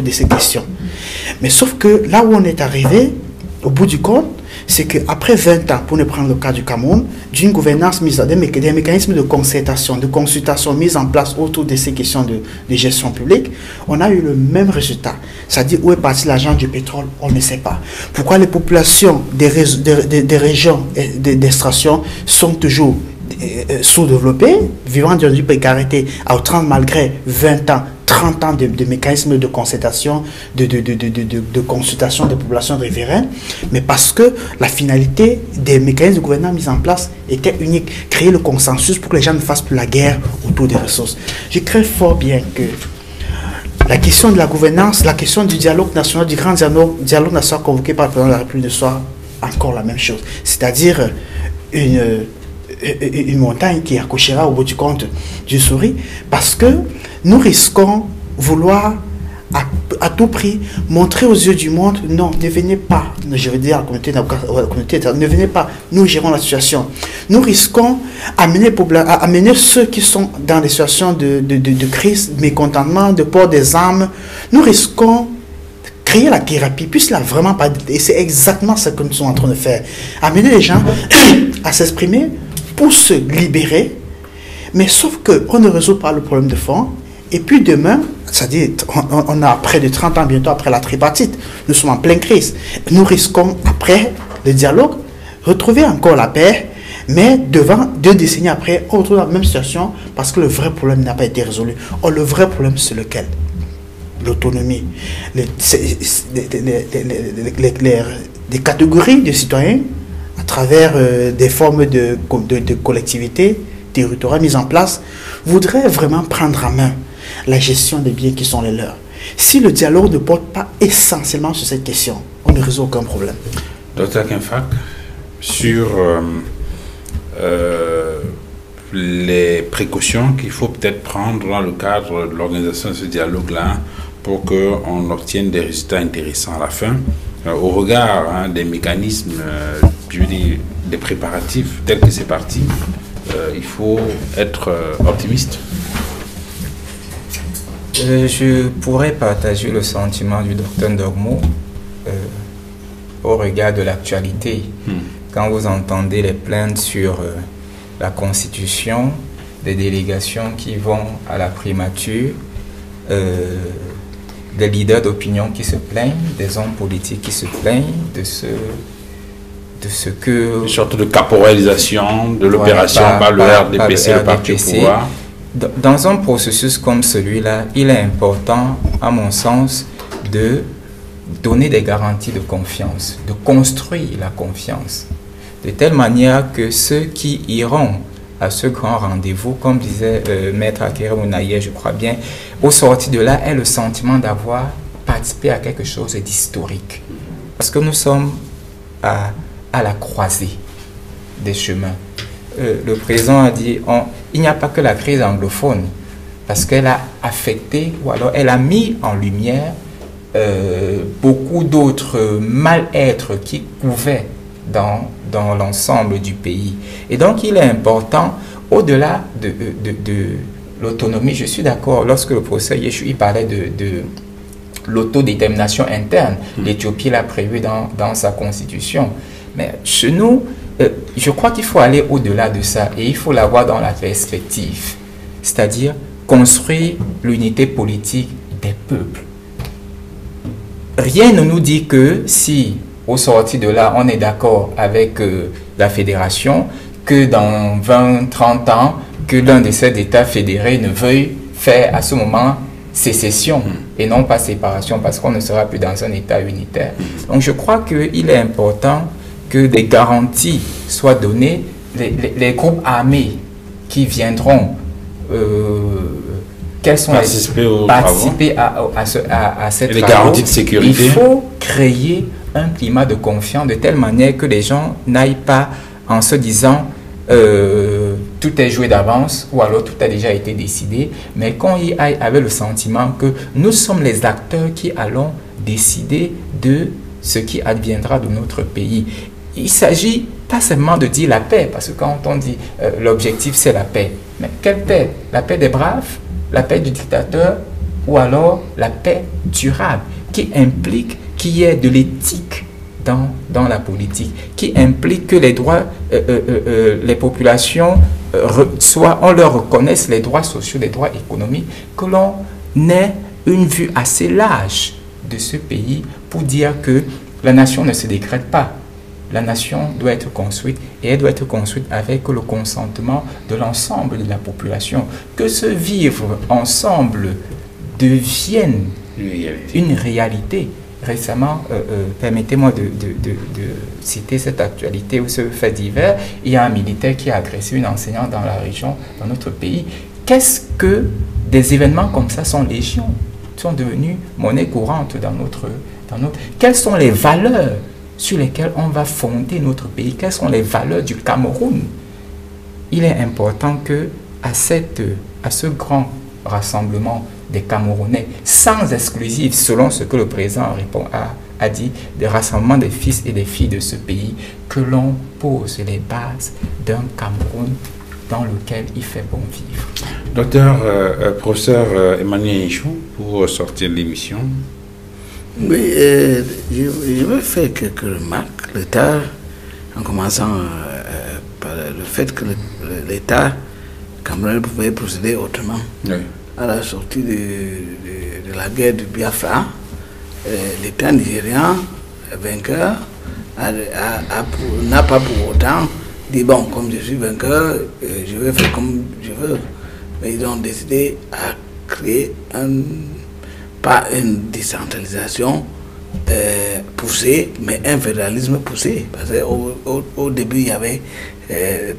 de ces questions. Mais sauf que là où on est arrivé, au bout du compte, c'est qu'après 20 ans, pour ne prendre le cas du Cameroun, d'une gouvernance des mécanismes de concertation, de consultation mis en place autour de ces questions de gestion publique, on a eu le même résultat. C'est-à-dire où est parti l'argent du pétrole, on ne sait pas. Pourquoi les populations des régions d'extraction sont toujours sous-développées, vivant dans une précarité à outrance malgré 20 ans, 30 ans de mécanismes de concertation, de consultation des populations riveraines, mais parce que la finalité des mécanismes de gouvernance mis en place était unique, créer le consensus pour que les gens ne fassent plus la guerre autour des ressources. Je crains fort bien que la question de la gouvernance, la question du dialogue national, du grand dialogue national convoqué par le président de la République ne soit encore la même chose, c'est-à-dire une montagne qui accouchera au bout du compte du souris, parce que nous risquons vouloir à tout prix montrer aux yeux du monde, non, ne venez pas, je veux dire à la communauté, ne venez pas, nous gérons la situation. Nous risquons amener ceux qui sont dans des situations de crise, de mécontentement, de port des armes, nous risquons créer la thérapie, puisqu'il n'a vraiment pas... Et c'est exactement ce que nous sommes en train de faire. Amener les gens à s'exprimer pour se libérer, mais sauf qu'on ne résout pas le problème de fond. Et puis demain, c'est-à-dire, on a près de 30 ans bientôt après la tripartite, nous sommes en pleine crise. Nous risquons, après le dialogue, retrouver encore la paix, mais devant 2 décennies après, on retrouve la même situation parce que le vrai problème n'a pas été résolu. Or, le vrai problème, c'est lequel? L'autonomie. Des catégories de citoyens, à travers des formes de collectivités territoriales mises en place, voudraient vraiment prendre en main la gestion des biens qui sont les leurs. Si le dialogue ne porte pas essentiellement sur cette question, on ne résout aucun problème. Dr Kinfack, sur les précautions qu'il faut peut-être prendre dans le cadre de l'organisation de ce dialogue-là pour qu'on obtienne des résultats intéressants à la fin, au regard des mécanismes, je veux dire, des préparatifs tels que c'est parti, il faut être optimiste. Je pourrais partager le sentiment du docteur Ndogmo au regard de l'actualité. Quand vous entendez les plaintes sur la constitution, des délégations qui vont à la primature, des leaders d'opinion qui se plaignent, des hommes politiques qui se plaignent de ce que... Une sorte de caporalisation de l'opération par le RDPC, le parti au pouvoir. Dans un processus comme celui-là, il est important, à mon sens, de donner des garanties de confiance, de construire la confiance, de telle manière que ceux qui iront à ce grand rendez-vous, comme disait Maître Akere Mounaye, je crois bien, au sorti de là, aient le sentiment d'avoir participé à quelque chose d'historique. Parce que nous sommes à la croisée des chemins. Le président a dit, il n'y a pas que la crise anglophone, parce qu'elle a affecté, ou alors elle a mis en lumière beaucoup d'autres mal-être qui couvaient dans l'ensemble du pays. Et donc il est important, au-delà de l'autonomie, je suis d'accord, lorsque le professeur Yeshua il parlait de l'autodétermination interne, l'Éthiopie l'a prévu dans sa constitution. Mais chez nous, je crois qu'il faut aller au-delà de ça et il faut l'avoir dans la perspective, c'est-à-dire construire l'unité politique des peuples. Rien ne nous dit que si, au sorti de là, on est d'accord avec la fédération, que dans 20-30 ans, que l'un de ces États fédérés ne veuille faire à ce moment sécession et non pas séparation, parce qu'on ne sera plus dans un État unitaire. Donc je crois qu'il est important que des garanties soient données. Les groupes armés qui viendront participer à cette garanties de sécurité. Il faut créer un climat de confiance de telle manière que les gens n'aillent pas en se disant tout est joué d'avance ou alors tout a déjà été décidé, mais qu'on y aille avec le sentiment que nous sommes les acteurs qui allons décider de ce qui adviendra de notre pays. Il s'agit pas seulement de dire la paix, parce que quand on dit l'objectif c'est la paix, mais quelle paix? La paix des braves, la paix du dictateur, ou alors la paix durable, qui implique qu'il y ait de l'éthique dans la politique, qui implique que les droits, les populations, on leur reconnaisse les droits sociaux, les droits économiques, que l'on ait une vue assez large de ce pays pour dire que la nation ne se décrète pas. La nation doit être construite et elle doit être construite avec le consentement de l'ensemble de la population. Que ce vivre ensemble devienne une réalité. Récemment, permettez-moi de citer cette actualité ou ce fait divers. Il y a un militaire qui a agressé une enseignante dans la région, dans notre pays. Qu'est-ce que des événements comme ça sont légion, sont devenus monnaie courante dans notre... Quelles sont les valeurs sur lesquelles on va fonder notre pays? Quelles sont les valeurs du Cameroun? Il est important que à ce grand rassemblement des Camerounais, sans exclusif, selon ce que le président a dit, des rassemblements des fils et des filles de ce pays, que l'on pose les bases d'un Cameroun dans lequel il fait bon vivre. Docteur, professeur Emmanuel Nchou, pour sortir de l'émission. Oui, je veux faire quelques remarques. L'État, en commençant par le fait que l'État camerounais pouvait procéder autrement. Oui. À la sortie de la guerre du Biafra, l'État nigérian, vainqueur, n'a pas pour autant dit, bon, comme je suis vainqueur, je vais faire comme je veux. Mais ils ont décidé à créer pas une décentralisation poussée, mais un fédéralisme poussé. Parce qu'au début, il y avait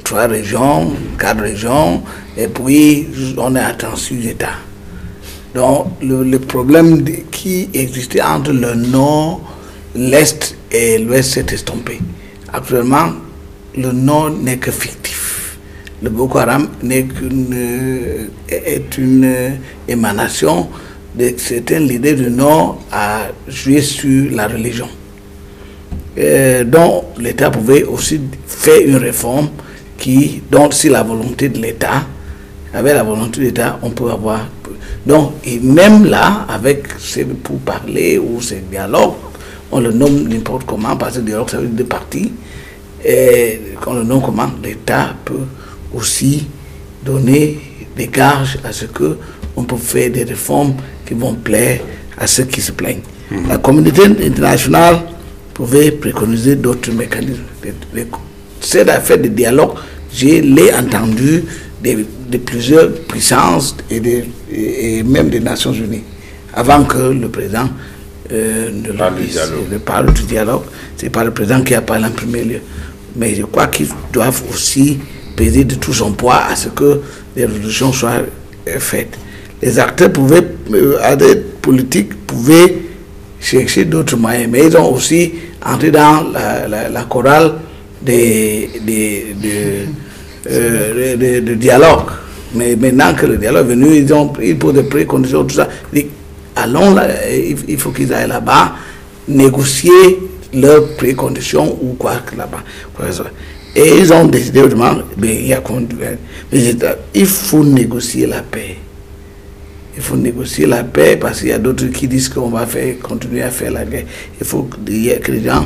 3 régions, 4 régions, et puis on est à 36 États. Donc le problème qui existait entre le nord, l'est et l'ouest s'est estompé. Actuellement, le nord n'est que fictif. Le Boko Haram est une émanation certains leaders du Nord à jouer sur la religion. Donc l'État pouvait aussi faire une réforme donc si la volonté de l'État, avec la volonté de l'État, on peut avoir... Donc, et même là, avec ces pourparlers ou ces dialogues, on le nomme n'importe comment, parce que le dialogue, ça veut dire deux parties, et qu'on le nomme comment, l'État peut aussi donner des gages à ce qu'on peut faire des réformes qui vont plaire à ceux qui se plaignent. La communauté internationale pouvait préconiser d'autres mécanismes. Cette affaire de dialogue, je l'ai entendu de plusieurs puissances et même des Nations Unies, avant que le président ne parle du dialogue. Ce n'est pas le président qui a parlé en premier lieu. Mais je crois qu'ils doivent aussi peser de tout son poids à ce que les résolutions soient faites. Les acteurs des politiques pouvaient chercher d'autres moyens, mais ils ont aussi entré dans la chorale de dialogue. Mais maintenant que le dialogue est venu, ils posent des préconditions, tout ça. Allons là, il faut qu'ils aillent là-bas négocier leurs préconditions ou quoi que là-bas. Et ils ont décidé autrement, il faut négocier la paix. Il faut négocier la paix parce qu'il y a d'autres qui disent qu'on va continuer à faire la guerre. Il faut que les gens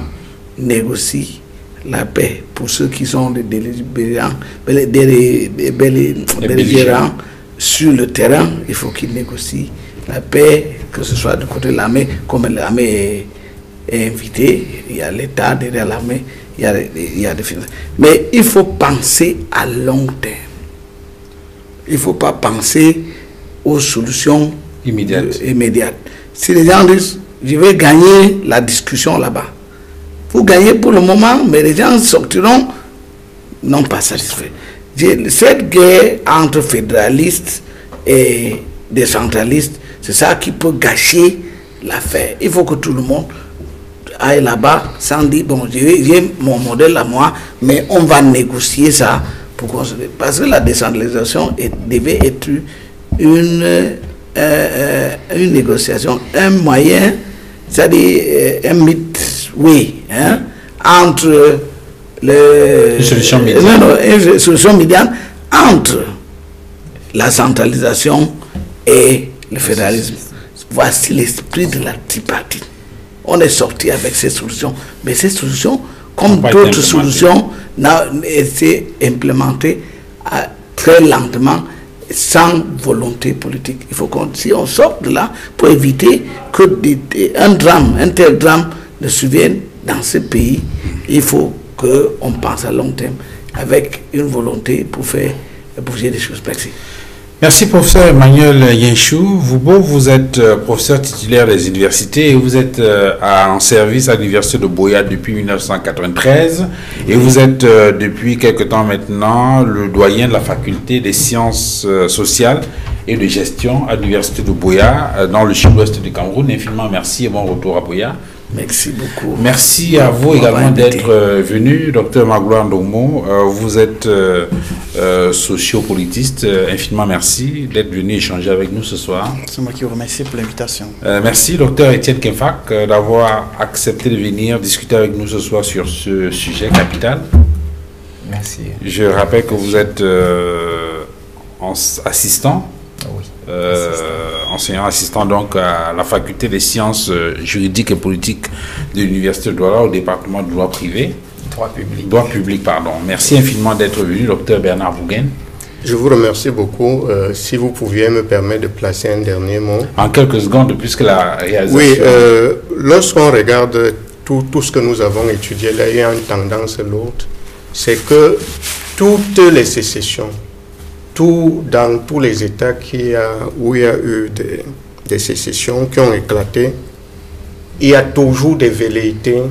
négocient la paix. Pour ceux qui sont des belligérants sur le terrain, il faut qu'ils négocient la paix, que ce soit du côté de l'armée, comme l'armée est invitée, il y a l'État derrière l'armée, il y a des finances. Mais il faut penser à long terme. Il ne faut pas penser aux solutions immédiates. Si les gens disent, je vais gagner la discussion là-bas, vous gagnez pour le moment, mais les gens sortiront non pas satisfaits. Cette guerre entre fédéralistes et décentralistes, c'est ça qui peut gâcher l'affaire. Il faut que tout le monde aille là-bas sans dire, bon, j'ai mon modèle à moi, mais on va négocier ça pour construire. Parce que la décentralisation devait être une négociation, un moyen, c'est-à-dire un midway, entre une solution médiane entre la centralisation et le fédéralisme. Voici l'esprit de la tripartite. On est sorti avec ces solutions, mais ces solutions, comme d'autres solutions, ont été implémentées très lentement, sans volonté politique. Il faut si on sort de là pour éviter que un tel drame ne survienne dans ce pays, il faut qu'on pense à long terme avec une volonté pour faire bouger des choses. Merci. Merci, professeur Emmanuel Yenchou. Vous êtes professeur titulaire des universités et vous êtes en service à l'université de Buea depuis 1993 et vous êtes depuis quelque temps maintenant le doyen de la faculté des sciences sociales et de gestion à l'université de Buea dans le sud-ouest du Cameroun. Infiniment merci et bon retour à Buea. Merci beaucoup. Merci à vous également d'être venu, docteur Magloire Ndongmo. Vous êtes sociopolitiste. Infiniment merci d'être venu échanger avec nous ce soir. C'est moi qui vous remercie pour l'invitation. Merci, docteur Étienne Kemfak, d'avoir accepté de venir discuter avec nous ce soir sur ce sujet capital. Merci. Je rappelle que vous êtes assistant. Oui. Enseignant assistant donc à la faculté des sciences juridiques et politiques de l'université de Douala au département de droit privé. Droit public, pardon. Merci infiniment d'être venu, docteur Bernard Bouguen. Je vous remercie beaucoup. Si vous pouviez me permettre de placer un dernier mot. En quelques secondes, puisque la réalisation... Oui, lorsqu'on regarde tout ce que nous avons étudié, là, il y a une tendance lourde. C'est que toutes les sécessions, dans tous les États où il y a eu des sécessions qui ont éclaté, il y a toujours des velléités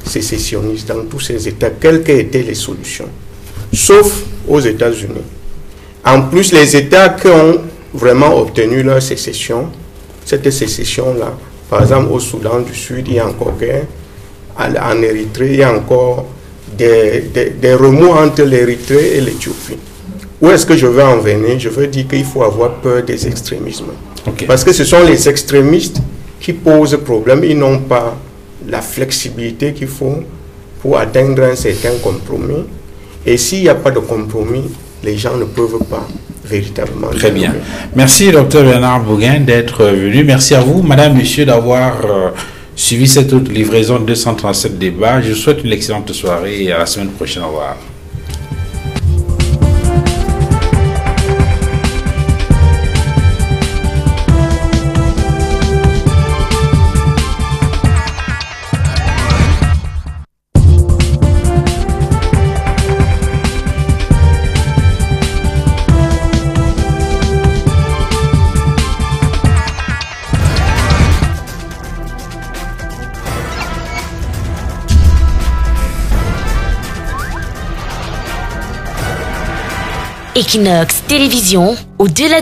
sécessionnistes dans tous ces États, quelles qu'aient été les solutions, sauf aux États-Unis. En plus, les États qui ont vraiment obtenu leur sécession, cette sécession-là, par exemple au Soudan du Sud, il y a encore guerre, en Érythrée, il y a encore des remous entre l'Érythrée et l'Éthiopie. où est-ce que je veux en venir? Je veux dire qu'il faut avoir peur des extrémismes. Okay. Parce que ce sont les extrémistes qui posent problème. Ils n'ont pas la flexibilité qu'il faut pour atteindre un certain compromis. Et s'il n'y a pas de compromis, les gens ne peuvent pas véritablement. Très bien. Merci, Dr Bernard Bouguin, d'être venu. Merci à vous, Madame, Monsieur, d'avoir suivi cette autre livraison de 237 débats. Je vous souhaite une excellente soirée et à la semaine prochaine. Au revoir. Equinox Télévision, au-delà